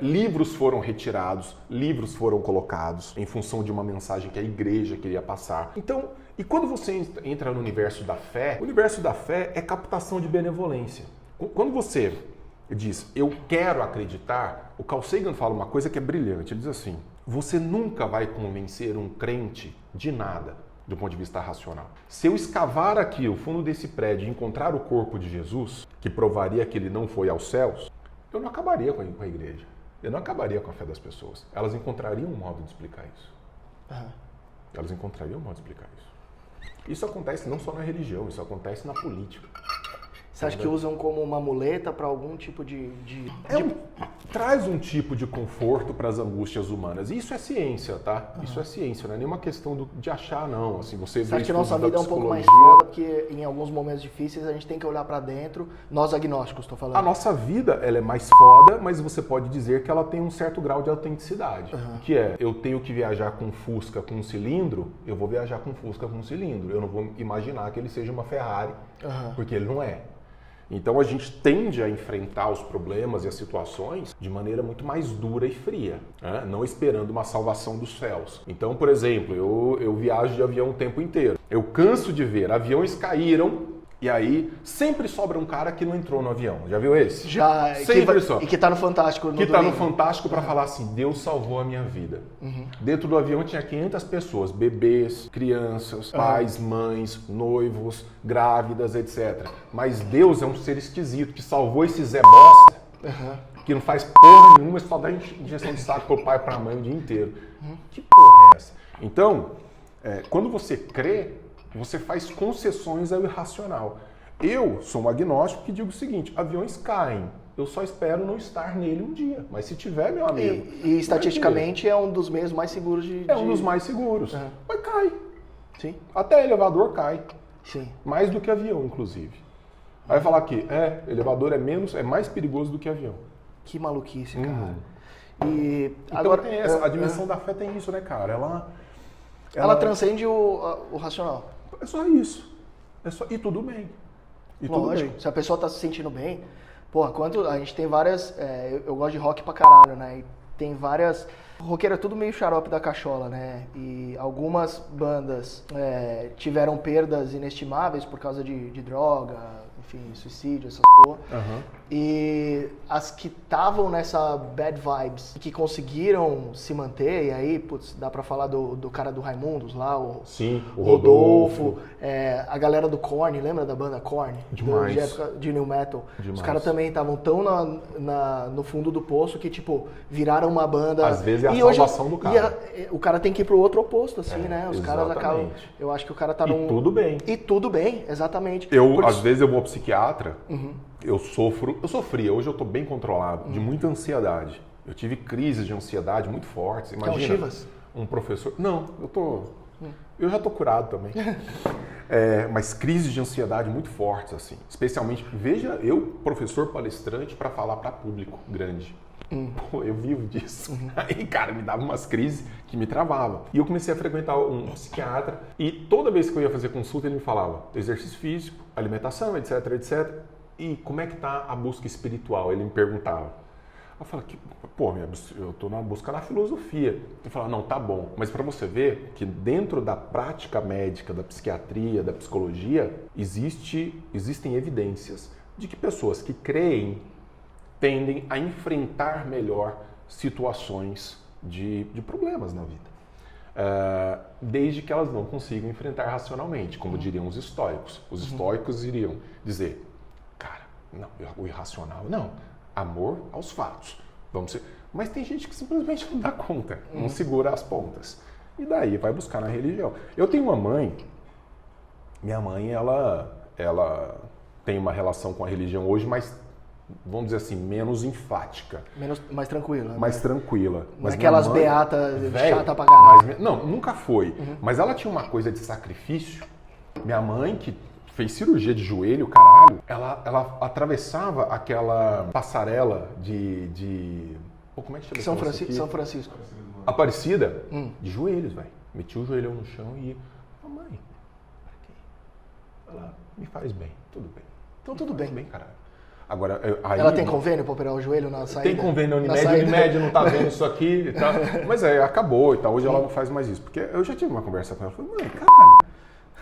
Livros foram retirados, livros foram colocados em função de uma mensagem que a igreja queria passar. Então, e quando você entra no universo da fé, o universo da fé é captação de benevolência. Quando você diz, eu quero acreditar, o Carl Sagan fala uma coisa que é brilhante, ele diz assim, você nunca vai convencer um crente de nada do ponto de vista racional. Se eu escavar aqui o fundo desse prédio e encontrar o corpo de Jesus, que provaria que ele não foi aos céus, eu não acabaria com a igreja. Eu não acabaria com a fé das pessoas. Elas encontrariam um modo de explicar isso. Elas encontrariam um modo de explicar isso. Isso acontece não só na religião, isso acontece na política. Você acha que usam como uma muleta para algum tipo Traz um tipo de conforto para as angústias humanas. E isso é ciência, tá? Isso é ciência, não é nenhuma questão de achar, não. Assim, você acha que a nossa vida é um pouco mais foda, porque em alguns momentos difíceis a gente tem que olhar para dentro, nós agnósticos, estou falando. A nossa vida, ela é mais foda, mas você pode dizer que ela tem um certo grau de autenticidade. Que é, eu tenho que viajar com um Fusca com um cilindro, eu vou viajar com um Fusca com um cilindro. Eu não vou imaginar que ele seja uma Ferrari, porque ele não é. Então a gente tende a enfrentar os problemas e as situações de maneira muito mais dura e fria, né? Não esperando uma salvação dos céus. Então, por exemplo, eu viajo de avião o tempo inteiro. Eu canso de ver aviões caíram E aí, sempre sobra um cara que não entrou no avião. Já viu esse? Já. Sempre sobra. E que tá no Fantástico. Que tá no Fantástico para falar assim, Deus salvou a minha vida. Dentro do avião tinha 500 pessoas, bebês, crianças, pais, mães, noivos, grávidas, etc. Mas Deus é um ser esquisito que salvou esse Zé Bosta, que não faz porra nenhuma, só dá injeção de saco pro pai e pra mãe o dia inteiro. Que porra é essa? Então, quando você crê, você faz concessões ao irracional. Eu sou um agnóstico que digo o seguinte, aviões caem, eu só espero não estar nele um dia. Mas se tiver, meu amigo... E estatisticamente é um dos meios mais seguros de... É um dos mais seguros. Mas cai. Sim. Até elevador cai. Sim. Mais do que avião, inclusive. Aí vai falar que elevador é mais perigoso do que avião. Que maluquice, cara. E então agora tem a dimensão da fé tem isso, né, cara? Ela transcende o racional. É só isso. E tudo bem. Lógico, se a pessoa tá se sentindo bem... Porra, a gente tem várias... eu gosto de rock pra caralho, né? E tem várias... Roqueiro é tudo meio xarope da cachola, né? E algumas bandas tiveram perdas inestimáveis por causa de droga, enfim, suicídio, essas porra. E as que estavam nessa bad vibes, que conseguiram se manter, e aí, putz, dá pra falar do cara do Raimundos lá, o Rodolfo, a galera do Korn, lembra da banda Korn? Demais. De época de New Metal. Demais. Os caras também estavam tão no fundo do poço que, tipo, viraram uma banda... Às vezes é a salvação do cara. O cara tem que ir pro outro oposto, assim, né? Os caras acabam... Eu acho que o cara tá E tudo bem. E tudo bem, exatamente. Às vezes eu vou ao psiquiatra, eu sofria, hoje eu tô bem controlado, de muita ansiedade. Eu tive crises de ansiedade muito fortes. Imagina um professor... Não, eu já tô curado também. Mas crises de ansiedade muito fortes, assim. Especialmente, veja, eu, professor palestrante, para falar para público grande. Pô, eu vivo disso. Aí, cara, me dava umas crises que me travavam. E eu comecei a frequentar um psiquiatra e toda vez que eu ia fazer consulta ele me falava exercício físico, alimentação, etc, etc. E como é que tá a busca espiritual? Ele me perguntava. Eu falava, eu tô na busca da filosofia. Ele falava, não, tá bom. Mas para você ver que dentro da prática médica, da psiquiatria, da psicologia, existem evidências de que pessoas que creem tendem a enfrentar melhor situações de problemas na vida. Desde que elas não consigam enfrentar racionalmente, como diriam os estoicos. Os estoicos iriam dizer, cara, não, o irracional não, amor aos fatos. Mas tem gente que simplesmente não dá conta, não segura as pontas. E daí vai buscar na religião. Eu tenho uma mãe, minha mãe, ela tem uma relação com a religião hoje, mas vamos dizer assim, menos enfática. Mais tranquila. Mais tranquila. Mas aquelas beatas chata pra caralho. Não, nunca foi. Mas ela tinha uma coisa de sacrifício. Minha mãe, que fez cirurgia de joelho, caralho, ela atravessava aquela passarela como é que chama São Francisco. Aparecida, de joelhos, velho. Metia o joelhão no chão e ia, mãe, pra quê? Ela me faz bem, tudo bem. Então tudo bem. Bem, caralho. Agora, ela tem convênio para operar o joelho na saída? Tem convênio na Unimed, Unimed não tá vendo isso aqui e tal. Mas acabou e tal. Hoje ela não faz mais isso. Porque eu já tive uma conversa com ela. Eu falei, mãe, caralho,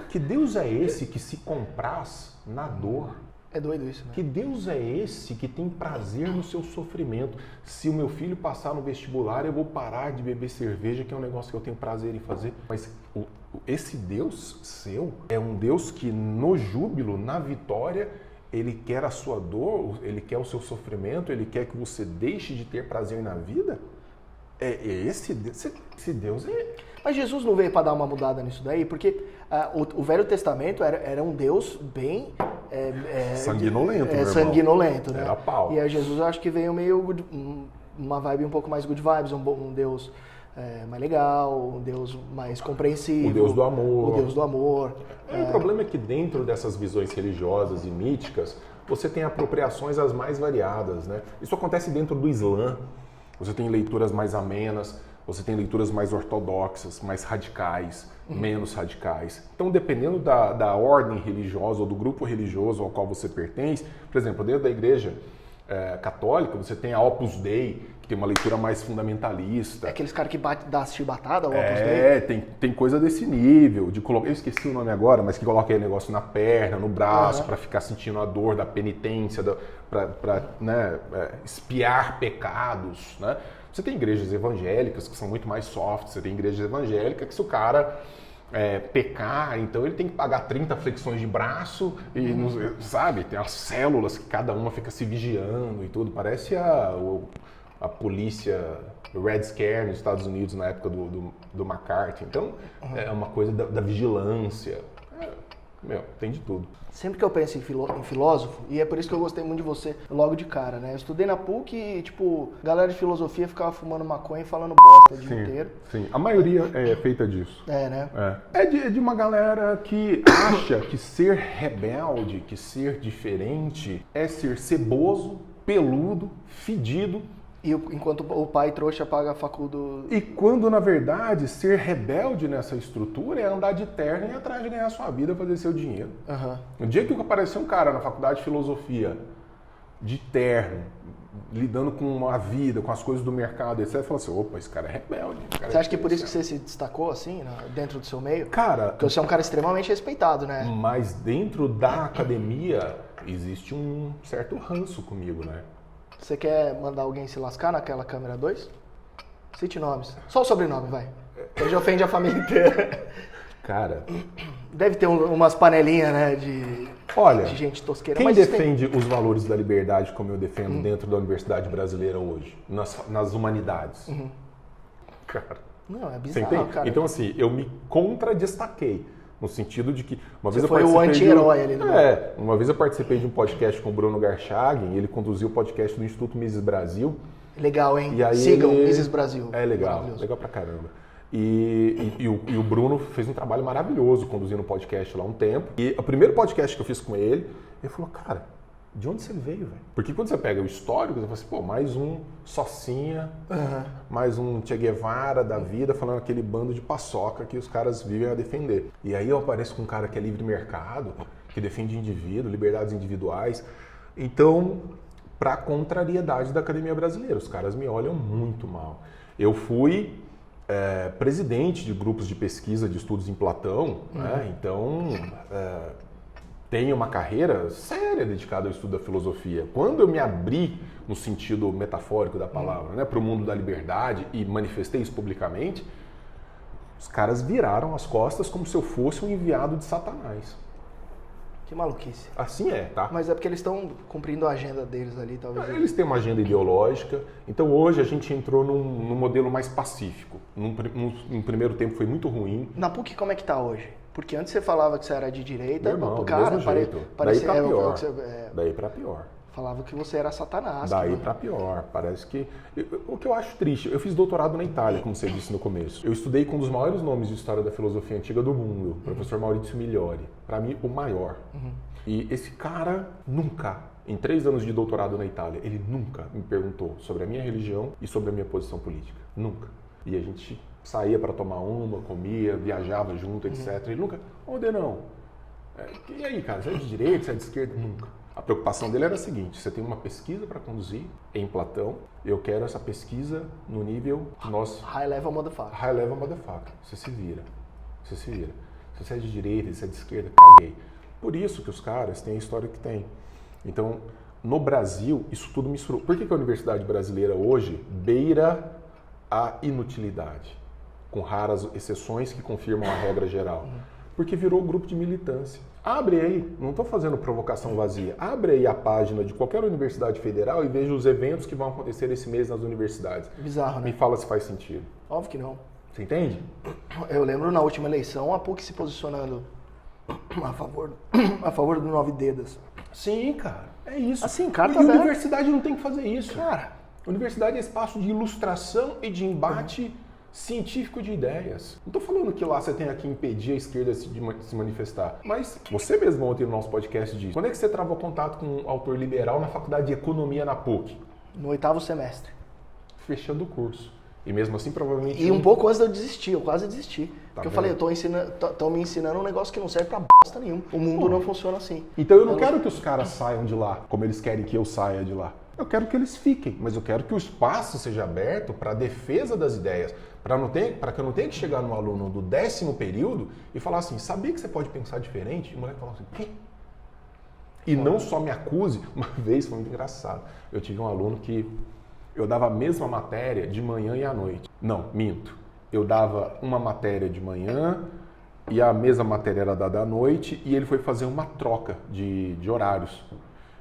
que Deus é esse que se compraz na dor? É doido isso, né? Que Deus é esse que tem prazer no seu sofrimento? Se o meu filho passar no vestibular, eu vou parar de beber cerveja, que é um negócio que eu tenho prazer em fazer. Mas esse Deus seu é um Deus que no júbilo, na vitória, ele quer a sua dor, ele quer o seu sofrimento, ele quer que você deixe de ter prazer na vida? Esse Deus é... Mas Jesus não veio para dar uma mudada nisso daí? Porque o Velho Testamento era um Deus bem... sanguinolento, meu irmão. Sanguinolento, né? Era pau. E aí Jesus, eu acho que veio meio... uma vibe um pouco mais good vibes, um Deus... mais legal, um Deus mais compreensível. O Deus do amor. O Deus do amor. O problema é que dentro dessas visões religiosas e míticas, você tem apropriações as mais variadas, né? Isso acontece dentro do Islã. Você tem leituras mais amenas, você tem leituras mais ortodoxas, mais radicais, menos radicais. Então, dependendo da ordem religiosa ou do grupo religioso ao qual você pertence, por exemplo, dentro da igreja católica, você tem a Opus Dei, que tem uma leitura mais fundamentalista. É aqueles caras que dá chibatada, o Opus Dei? Tem coisa desse nível, de colocar, eu esqueci o nome agora, mas que coloca aí negócio na perna, no braço, para ficar sentindo a dor da penitência, para né, espiar pecados, né? Você tem igrejas evangélicas que são muito mais soft, você tem igrejas evangélicas que se o cara pecar, então ele tem que pagar 30 flexões de braço e, sabe, tem as células que cada uma fica se vigiando e tudo, parece a polícia Red Scare nos Estados Unidos na época do McCarthy. Então, é uma coisa da vigilância. Tem de tudo. Sempre que eu penso em filósofo, e é por isso que eu gostei muito de você logo de cara, né? Eu estudei na PUC e, tipo, galera de filosofia ficava fumando maconha e falando bosta o dia inteiro. Sim, a maioria é feita disso. Né? É de uma galera que acha que ser rebelde, que ser diferente, é ser ceboso, peludo, fedido. E enquanto o pai trouxa paga a faculdade. E quando, na verdade, ser rebelde nessa estrutura é andar de terno e ir atrás de ganhar sua vida, fazer seu dinheiro. No dia que apareceu um cara na faculdade de filosofia, de terno, lidando com a vida, com as coisas do mercado, etc., você fala assim, opa, esse cara é rebelde. Você acha que é por isso que você se destacou, assim, dentro do seu meio? Cara... Porque você é um cara extremamente respeitado, né? Mas dentro da academia existe um certo ranço comigo, né? Você quer mandar alguém se lascar naquela câmera 2? Cite nomes. Só o sobrenome, vai. Ele já ofende a família inteira. Cara... Deve ter umas panelinhas, né, de gente tosqueira. Quem defende os valores da liberdade como eu defendo dentro da Universidade Brasileira hoje? Nas humanidades? Cara... Não, é bizarro, cara. Então, assim, eu me contra-destaquei. No sentido de que... Uma vez foi o anti-herói ali. Uma vez eu participei de um podcast com o Bruno Garchagen, ele conduziu o podcast do Instituto Mises Brasil. Legal, hein? Sigam Mises Brasil. É legal, legal pra caramba. E o Bruno fez um trabalho maravilhoso conduzindo o podcast lá um tempo. E o primeiro podcast que eu fiz com ele falou, cara, de onde você veio, velho? Porque quando você pega o histórico, você fala assim, pô, mais um Socinha, mais um Che Guevara da vida, falando aquele bando de paçoca que os caras vivem a defender. E aí eu apareço com um cara que é livre mercado, que defende indivíduo, liberdades individuais. Então, pra contrariedade da academia brasileira, os caras me olham muito mal. Eu fui presidente de grupos de pesquisa de estudos em Platão, né? Então... tenho uma carreira séria dedicada ao estudo da filosofia. Quando eu me abri, no sentido metafórico da palavra, né, para o mundo da liberdade e manifestei isso publicamente, os caras viraram as costas como se eu fosse um enviado de Satanás. Que maluquice. Assim tá? Mas é porque eles estão cumprindo a agenda deles ali, talvez. Eles têm uma agenda ideológica. Então hoje a gente entrou num modelo mais pacífico. Num primeiro tempo foi muito ruim. Na PUC como é que tá hoje? Porque antes você falava que você era de direita, meu irmão, cara, do mesmo jeito. parecia, Daí pra pior. Falava que você era Satanás. Daí pra pior. Parece que... O que eu acho triste, eu fiz doutorado na Itália, como você disse no começo. Eu estudei com um dos maiores nomes de história da filosofia antiga do mundo, o professor Maurizio Migliori. Pra mim, o maior. E esse cara nunca, em 3 anos de doutorado na Itália, ele nunca me perguntou sobre a minha religião e sobre a minha posição política. Nunca. E a gente saía para tomar uma, comia, viajava junto, etc. Ele nunca, Denão, e aí, cara, você é de direita, você é de esquerda? Nunca. A preocupação dele era a seguinte, você tem uma pesquisa para conduzir em Platão, eu quero essa pesquisa no nível nosso... High level motherfucker. High level motherfucker. Você se vira. Se você é de direita, se você é de esquerda, caguei. Por isso que os caras têm a história que têm. Então, no Brasil, isso tudo misturou. Por que a universidade brasileira hoje beira a inutilidade? Com raras exceções que confirmam a regra geral. Porque virou grupo de militância. Abre aí, não estou fazendo provocação vazia, abre aí a página de qualquer universidade federal e veja os eventos que vão acontecer esse mês nas universidades. Bizarro, né? Me fala se faz sentido. Óbvio que não. Você entende? Eu lembro na última eleição a PUC se posicionando a favor do 9 dedos. Sim, cara. É isso. Assim, cara, e a universidade não tem que fazer isso. Cara, a universidade é espaço de ilustração e de embate científico de ideias. Não estou falando que lá você tenha que impedir a esquerda de se manifestar. Mas você mesmo ontem no nosso podcast disse, quando é que você travou contato com um autor liberal na faculdade de economia na PUC? No 8º semestre. Fechando o curso. E mesmo assim, provavelmente... E um pouco antes de eu desistir, eu quase desisti. Porque eu falei, estão me ensinando um negócio que não serve pra bosta nenhuma. O mundo não funciona assim. Então eu não quero que os caras saiam de lá como eles querem que eu saia de lá. Eu quero que eles fiquem, mas eu quero que o espaço seja aberto para a defesa das ideias, para que eu não tenha que chegar no aluno do 10º período e falar assim, sabia que você pode pensar diferente? E o moleque falar assim, quê? E não só me acuse, uma vez foi muito engraçado. Eu tive um aluno que eu dava a mesma matéria de manhã e à noite. Não, minto. Eu dava uma matéria de manhã e a mesma matéria era dada à noite e ele foi fazer uma troca de horários.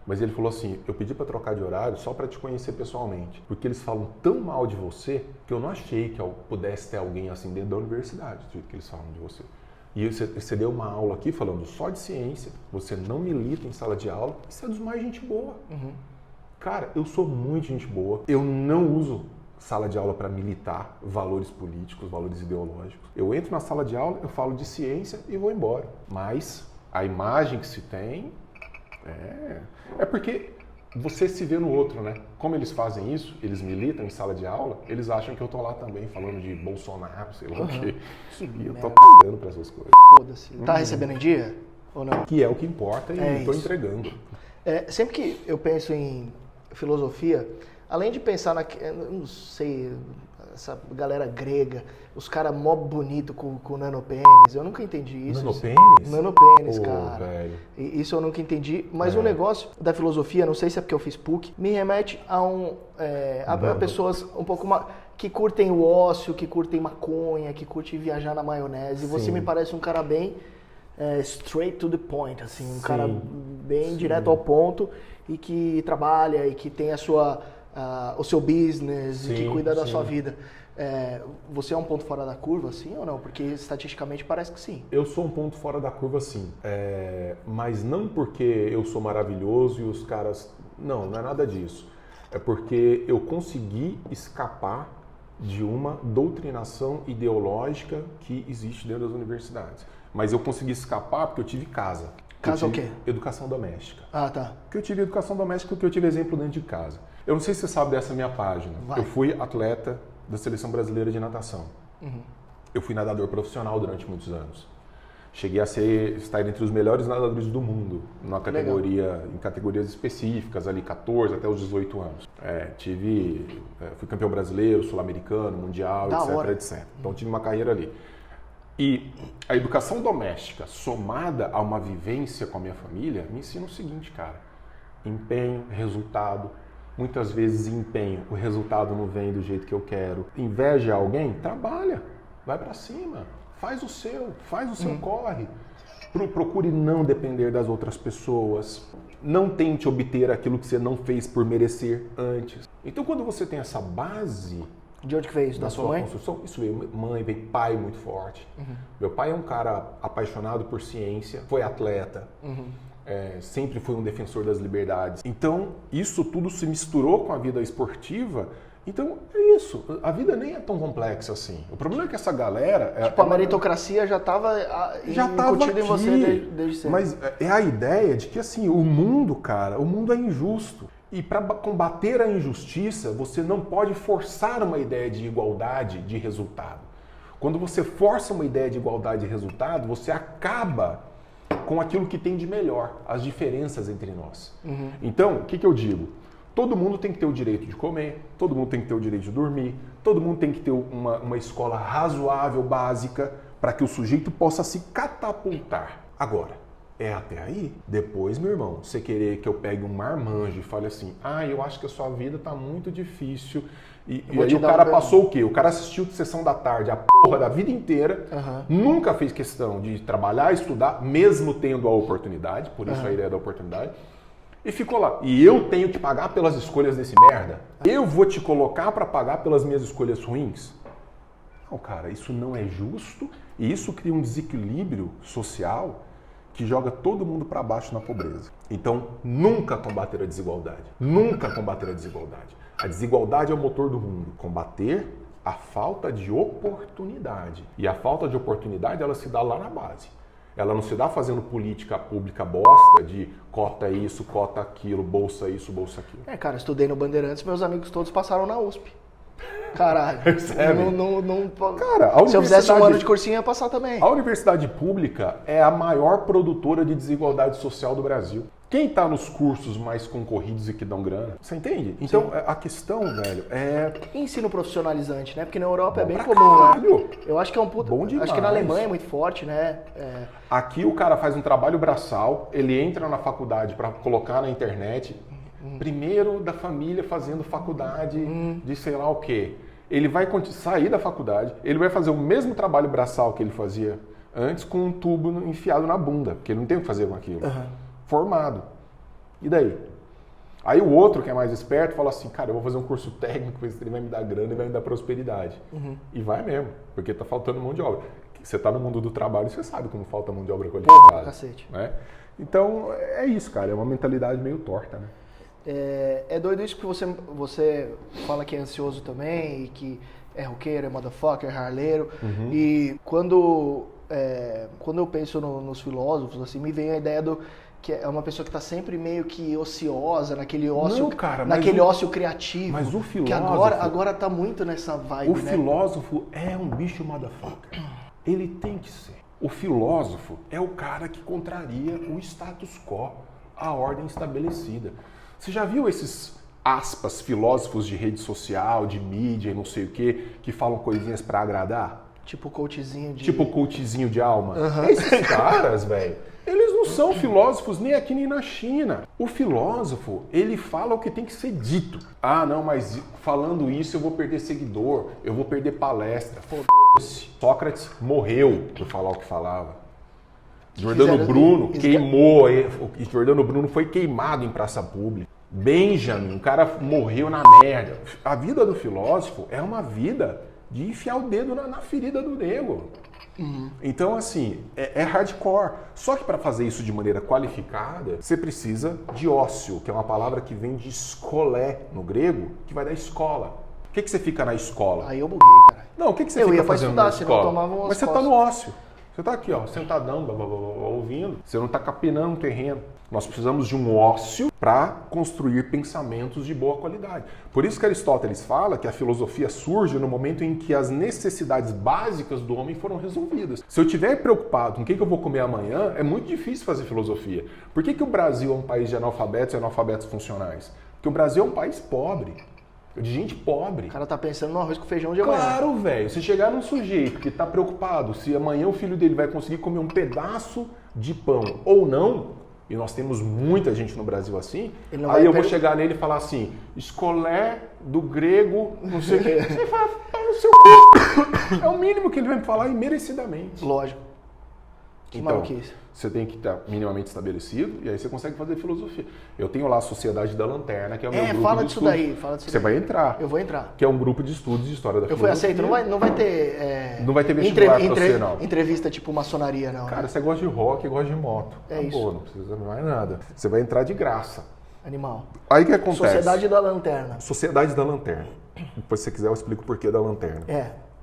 Mas ele falou assim, eu pedi para trocar de horário só para te conhecer pessoalmente, porque eles falam tão mal de você que eu não achei que eu pudesse ter alguém assim dentro da universidade, do jeito que eles falam de você. E você deu uma aula aqui falando só de ciência, você não milita em sala de aula, e você é dos mais gente boa. Cara, eu sou muito gente boa, eu não uso sala de aula para militar valores políticos, valores ideológicos. Eu entro na sala de aula, eu falo de ciência e vou embora. Mas a imagem que se tem é porque você se vê no outro, né? Como eles fazem isso, eles militam em sala de aula, eles acham que eu tô lá também falando de Bolsonaro, sei lá o quê. E eu tô cagando para essas coisas. Foda-se. Tá recebendo em dia ou não? Que é o que importa e tô entregando. Sempre que eu penso em filosofia, além de pensar eu não sei, essa galera grega, os caras mó bonito com nanopênis, eu nunca entendi isso. Nanopênis? Nanopênis, cara. Velho. Isso eu nunca entendi, mas o negócio da filosofia, não sei se é porque eu fiz PUC, me remete a pessoas um pouco que curtem o ócio, que curtem maconha, que curtem viajar na maionese. E você me parece um cara bem straight to the point, assim, um cara bem direto ao ponto e que trabalha e que tem o seu business e que cuida da sua vida. Você é um ponto fora da curva, sim ou não? Porque estatisticamente parece que sim. Eu sou um ponto fora da curva, sim. Mas não porque eu sou maravilhoso e os caras... Não é nada disso. É porque eu consegui escapar de uma doutrinação ideológica que existe dentro das universidades. Mas eu consegui escapar porque eu tive casa. Casa o quê? Educação doméstica. Ah, tá. Porque eu tive educação doméstica porque eu tive exemplo dentro de casa. Eu não sei se você sabe dessa minha página. Vai. Eu fui atleta da Seleção Brasileira de Natação. Eu fui nadador profissional durante muitos anos. Cheguei a estar entre os melhores nadadores do mundo em categorias específicas, ali 14 até os 18 anos. Fui campeão brasileiro, sul-americano, mundial, etc. Então tive uma carreira ali. E a educação doméstica, somada a uma vivência com a minha família, me ensina o seguinte, cara. Empenho, resultado. Muitas vezes empenho, o resultado não vem do jeito que eu quero. Inveja alguém? Trabalha, vai pra cima, faz o seu corre. Procure não depender das outras pessoas. Não tente obter aquilo que você não fez por merecer antes. Então quando você tem essa base... De onde que veio isso? Da sua mãe? Construção, isso veio mãe, veio pai muito forte. Meu pai é um cara apaixonado por ciência, foi atleta, sempre foi um defensor das liberdades. Então, isso tudo se misturou com a vida esportiva. Então, é isso. A vida nem é tão complexa assim. O problema é que essa galera... a meritocracia já estava incutida em você desde sempre. Mas é a ideia de que, assim, o mundo é injusto. E para combater a injustiça, você não pode forçar uma ideia de igualdade de resultado. Quando você força uma ideia de igualdade de resultado, você acaba com aquilo que tem de melhor, as diferenças entre nós. Então, o que eu digo? Todo mundo tem que ter o direito de comer, todo mundo tem que ter o direito de dormir, todo mundo tem que ter uma escola razoável, básica, para que o sujeito possa se catapultar. Agora, é até aí. Depois, meu irmão, você querer que eu pegue um marmanjo e fale assim, eu acho que a sua vida tá muito difícil. E aí o cara passou o quê? O cara assistiu Sessão da Tarde a porra da vida inteira, nunca fez questão de trabalhar, estudar, mesmo tendo a oportunidade, por isso a ideia da oportunidade, e ficou lá. E eu tenho que pagar pelas escolhas desse merda? Eu vou te colocar para pagar pelas minhas escolhas ruins? Não, cara, isso não é justo e isso cria um desequilíbrio social que joga todo mundo para baixo na pobreza. Então, nunca combater a desigualdade. Nunca combater a desigualdade. A desigualdade é o motor do mundo. Combater a falta de oportunidade. E a falta de oportunidade, ela se dá lá na base. Ela não se dá fazendo política pública bosta de cota isso, cota aquilo, bolsa isso, bolsa aquilo. Cara, estudei no Bandeirantes, meus amigos todos passaram na USP. Caralho. Cara, se eu fizesse um ano de cursinho, ia passar também. A universidade pública é a maior produtora de desigualdade social do Brasil. Quem tá nos cursos mais concorridos e que dão grana? Você entende? Então, a questão, velho, é... Ensino profissionalizante, né? Porque na Europa é bem pra comum, caralho. né? Eu acho que é um puto... Bom demais. Acho que na Alemanha é muito forte, né? Aqui o cara faz um trabalho braçal, ele entra na faculdade para colocar na internet, primeiro da família fazendo faculdade de sei lá o quê. Ele vai sair da faculdade, ele vai fazer o mesmo trabalho braçal que ele fazia antes com um tubo enfiado na bunda, porque ele não tem o que fazer com aquilo. Formado. E daí? Aí o outro, que é mais esperto, fala assim, cara, eu vou fazer um curso técnico, ele vai me dar grana e vai me dar prosperidade. E vai mesmo, porque tá faltando mão de obra. Você tá no mundo do trabalho, você sabe como falta mão de obra qualificada. Cacete. Né? Então, é isso, cara, é uma mentalidade meio torta, né? É doido isso que você fala que é ansioso também, e que é roqueiro, é motherfucker, é harleiro. E quando eu penso nos filósofos, assim, me vem a ideia que é uma pessoa que está sempre meio que ociosa, naquele ócio, Não, cara, ócio criativo. Mas o filósofo... Que agora tá muito nessa vibe, o filósofo é um bicho motherfucker. Ele tem que ser. O filósofo é o cara que contraria o status quo, a ordem estabelecida. Você já viu esses, aspas, filósofos de rede social, de mídia e não sei o quê, que falam coisinhas pra agradar? Tipo coachzinho de... Tipo coachzinho de alma. Esses caras, velho, eles não são filósofos nem aqui nem na China. O filósofo, ele fala o que tem que ser dito. Ah, não, mas falando isso eu vou perder seguidor, eu vou perder palestra. Foda-se. Sócrates morreu por falar o que falava. Jordano Bruno queimou, Jordano Bruno foi queimado em praça pública. Benjamin, o cara morreu na merda. A vida do filósofo é uma vida de enfiar o dedo na ferida do nego. Então, assim, é hardcore. Só que para fazer isso de maneira qualificada, você precisa de ócio, que é uma palavra que vem de skolé no grego, que vai da escola. O que você fica na escola? Aí eu buguei, cara. Não, o que você fica fazendo na escola? Senão tomava umas Mas você tá no ócio. Você tá aqui, ó, sentadão, ouvindo. Você não tá capinando um terreno. Nós precisamos de um ócio para construir pensamentos de boa qualidade. Por isso que Aristóteles fala que a filosofia surge no momento em que as necessidades básicas do homem foram resolvidas. Se eu estiver preocupado com o que eu vou comer amanhã, é muito difícil fazer filosofia. Por que o Brasil é um país de analfabetos e analfabetos funcionais? Porque o Brasil é um país pobre. De gente pobre. O cara tá pensando no arroz com feijão de amanhã. Claro, velho. Se chegar num sujeito que tá preocupado se amanhã o filho dele vai conseguir comer um pedaço de pão ou não, e nós temos muita gente no Brasil assim, aí eu vou chegar nele e falar assim, escolé do grego, não sei o quê. Ele fala, no seu c... É o mínimo que ele vai me falar e merecidamente. Lógico. Que maluquice. Você tem que estar minimamente estabelecido e aí você consegue fazer filosofia. Eu tenho lá a Sociedade da Lanterna, que é o meu grupo fala de disso estudos. daí, fala disso Você daí. vai entrar. Eu vou entrar. Que é um grupo de estudos de história da Eu filosofia. fui aceito, não vai ter... Não vai ter vestibular pra você, não. Entrevista tipo maçonaria, não. Cara, né? você gosta de rock e gosta de moto. É isso. Boa, não precisa mais nada. Você vai entrar de graça. Animal. Aí o que acontece? Sociedade da Lanterna. Sociedade da Lanterna. Depois, se você quiser, eu explico o porquê da Lanterna.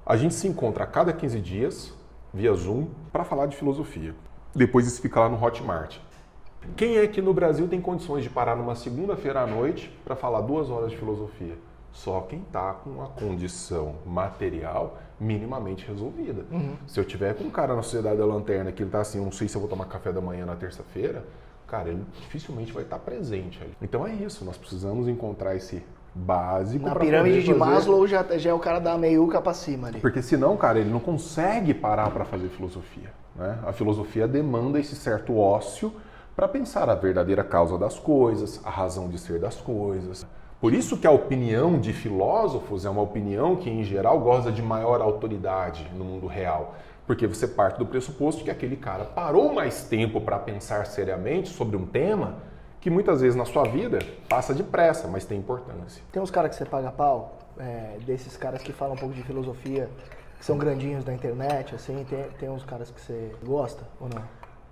A gente se encontra a cada 15 dias, via Zoom, para falar de filosofia. Depois isso fica lá no Hotmart. Quem é que no Brasil tem condições de parar numa segunda-feira à noite para falar 2 horas de filosofia? Só quem está com a condição material minimamente resolvida. Se eu tiver com um cara na Sociedade da Lanterna que ele está assim, eu não sei se eu vou tomar café da manhã na terça-feira, cara, ele dificilmente vai estar presente ali. Então é isso, nós precisamos encontrar esse básico. Na pirâmide de Maslow já é o cara da meiuca para cima ali. Porque senão, cara, ele não consegue parar para fazer filosofia. Né? A filosofia demanda esse certo ócio para pensar a verdadeira causa das coisas, a razão de ser das coisas. Por isso que a opinião de filósofos é uma opinião que, em geral, goza de maior autoridade no mundo real. Porque você parte do pressuposto que aquele cara parou mais tempo para pensar seriamente sobre um tema que muitas vezes na sua vida passa depressa, mas tem importância. Tem uns caras que você paga pau, desses caras que falam um pouco de filosofia, que são grandinhos da internet, assim, tem uns caras que você gosta ou não?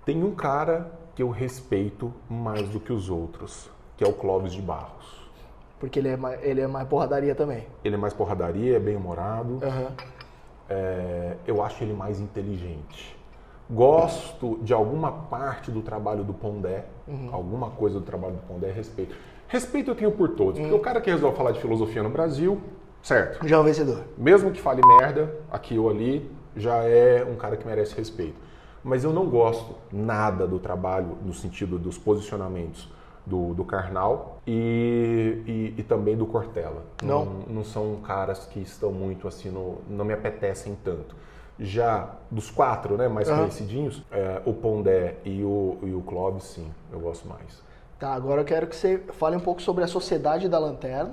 Tem um cara que eu respeito mais do que os outros, que é o Clóvis de Barros. Porque ele é mais porradaria também. Ele é mais porradaria, é bem-humorado. Eu acho ele mais inteligente. Gosto de alguma parte do trabalho do Pondé, alguma coisa do trabalho do Pondé, respeito. Respeito eu tenho por todos, porque o cara que resolve falar de filosofia no Brasil, certo. Já é um vencedor. Mesmo que fale merda, aqui ou ali, já é um cara que merece respeito. Mas eu não gosto nada do trabalho no sentido dos posicionamentos do Karnal e também do Cortella. Não são caras que estão muito assim, não me apetecem tanto. Já dos 4, né, mais conhecidinhos, o Pondé e o Clóvis, sim, eu gosto mais. Tá, agora eu quero que você fale um pouco sobre a Sociedade da Lanterna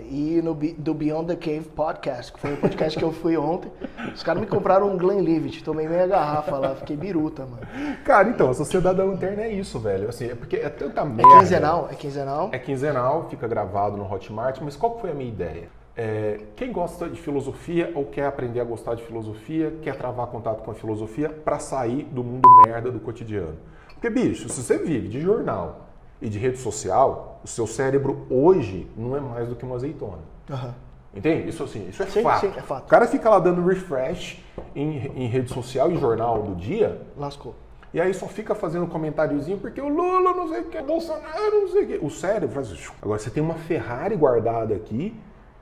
e do Beyond the Cave Podcast, que foi o podcast que eu fui ontem. Os caras me compraram um Glenlivet, tomei meia garrafa lá, fiquei biruta, mano. Cara, então, a Sociedade da Lanterna é isso, velho. Assim, é porque é tanta merda. É quinzenal? É quinzenal? É quinzenal, fica gravado no Hotmart, mas qual foi a minha ideia? Quem gosta de filosofia ou quer aprender a gostar de filosofia, quer travar contato com a filosofia para sair do mundo merda do cotidiano. Porque, bicho, se você vive de jornal e de rede social, o seu cérebro hoje não é mais do que uma azeitona. Entende? Isso assim, isso é fato. Sim, é fato. O cara fica lá dando refresh em rede social e jornal do dia. Lascou. E aí só fica fazendo comentáriozinho porque o Lula não sei o que, Bolsonaro não sei o que. O cérebro faz isso. Agora você tem uma Ferrari guardada aqui,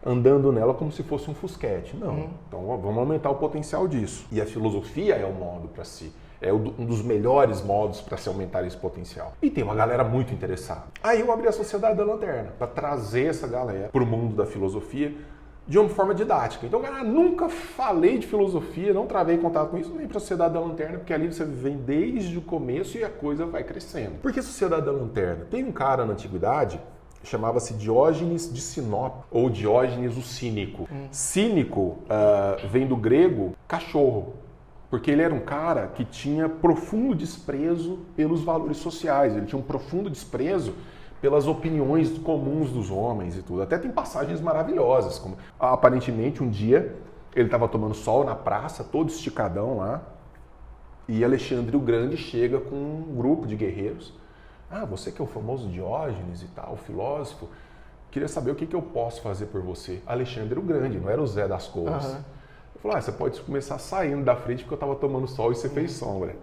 andando nela como se fosse um fusquete. Não. Então vamos aumentar o potencial disso. E a filosofia é o modo para si. É um dos melhores modos para se aumentar esse potencial. E tem uma galera muito interessada. Aí eu abri a Sociedade da Lanterna para trazer essa galera para o mundo da filosofia de uma forma didática. Então, cara, nunca falei de filosofia, não travei contato com isso, nem para a Sociedade da Lanterna, porque ali você vem desde o começo e a coisa vai crescendo. Por que a Sociedade da Lanterna? Tem um cara na antiguidade, chamava-se Diógenes de Sinop, ou Diógenes o Cínico. Cínico vem do grego cachorro, porque ele era um cara que tinha profundo desprezo pelos valores sociais, ele tinha um profundo desprezo pelas opiniões comuns dos homens e tudo. Até tem passagens maravilhosas, como aparentemente um dia ele estava tomando sol na praça, todo esticadão lá, e Alexandre o Grande chega com um grupo de guerreiros. Ah, você que é o famoso Diógenes e tal, filósofo, queria saber o que eu posso fazer por você. Alexandre o Grande, não era o Zé das Couves. Eu falei, você pode começar saindo da frente porque eu estava tomando sol e você fez sombra.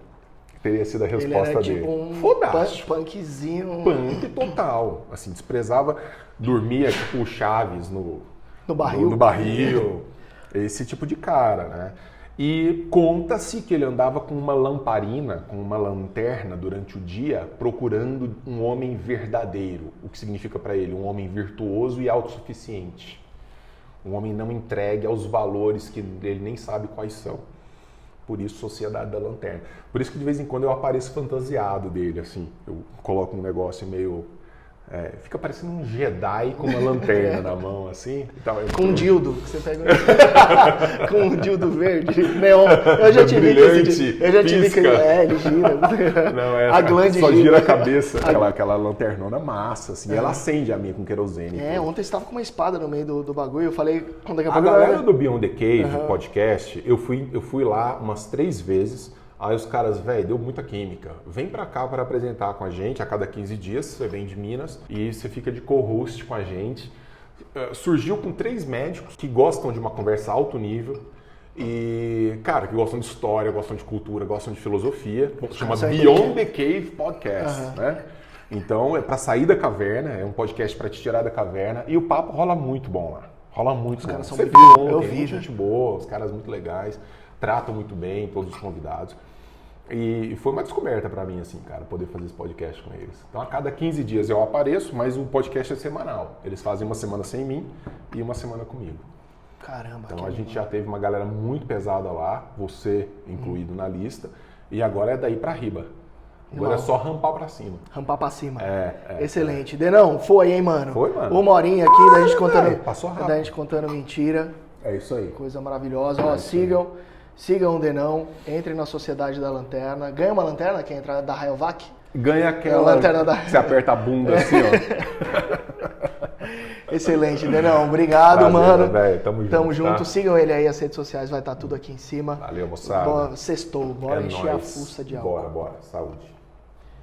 Teria sido a resposta ele era dele. Tipo um Fodástico. punkzinho. Punk total. Assim, desprezava, dormia tipo o Chaves no barril. No barril. Esse tipo de cara, né? E conta-se que ele andava com uma lamparina, com uma lanterna durante o dia, procurando um homem verdadeiro. O que significa para ele? Um homem virtuoso e autossuficiente. Um homem não entregue aos valores que ele nem sabe quais são. Por isso, Sociedade da Lanterna. Por isso que de vez em quando eu apareço fantasiado dele, assim. Eu coloco um negócio meio... fica parecendo um Jedi com uma lanterna na mão, assim. Então, com um dildo. Você pega com um dildo verde, neon. Eu já te vi que ele gira. Não, a glande só gira a cabeça. Aquela lanternona massa, assim. Ela acende a minha com querosene. Ontem você estava com uma espada no meio do bagulho. Eu falei... A galera do Beyond the Cave podcast, eu fui lá umas 3 vezes. Aí os caras, velho, deu muita química. Vem pra cá para apresentar com a gente a cada 15 dias. Você vem de Minas e você fica de co-host com a gente. Surgiu com 3 médicos que gostam de uma conversa alto nível. E, cara, que gostam de história, gostam de cultura, gostam de filosofia. Chama Beyond the Cave Podcast, né? Então, é pra sair da caverna, é um podcast pra te tirar da caverna. E o papo rola muito bom lá. Rola muito bom. Você viu, eu vi, gente boa, os caras muito legais. Tratam muito bem todos os convidados. E foi uma descoberta pra mim, assim, cara, poder fazer esse podcast com eles. Então, a cada 15 dias eu apareço, mas o podcast é semanal. Eles fazem uma semana sem mim e uma semana comigo. Caramba. Então, a gente já teve uma galera muito pesada lá, você incluído na lista, e agora é daí pra riba. Agora é só rampar pra cima. Rampar pra cima. Excelente. Denão, foi, hein, mano? Foi, mano. Uma horinha aqui da gente contando. Passou rápido. Da gente contando mentira. É isso aí. Coisa maravilhosa. Ó, sigam o Denão, entrem na Sociedade da Lanterna. Ganha uma lanterna quem entrar da Rayovac? Ganha aquela lanterna que você aperta a bunda assim, ó. Excelente, Denão. Obrigado, prazer, mano. Véio, tamo junto. Tá? Sigam ele aí, as redes sociais, vai estar tudo aqui em cima. Valeu, moçada. Sextou, bora encher a fuça de álcool. Bora. Saúde.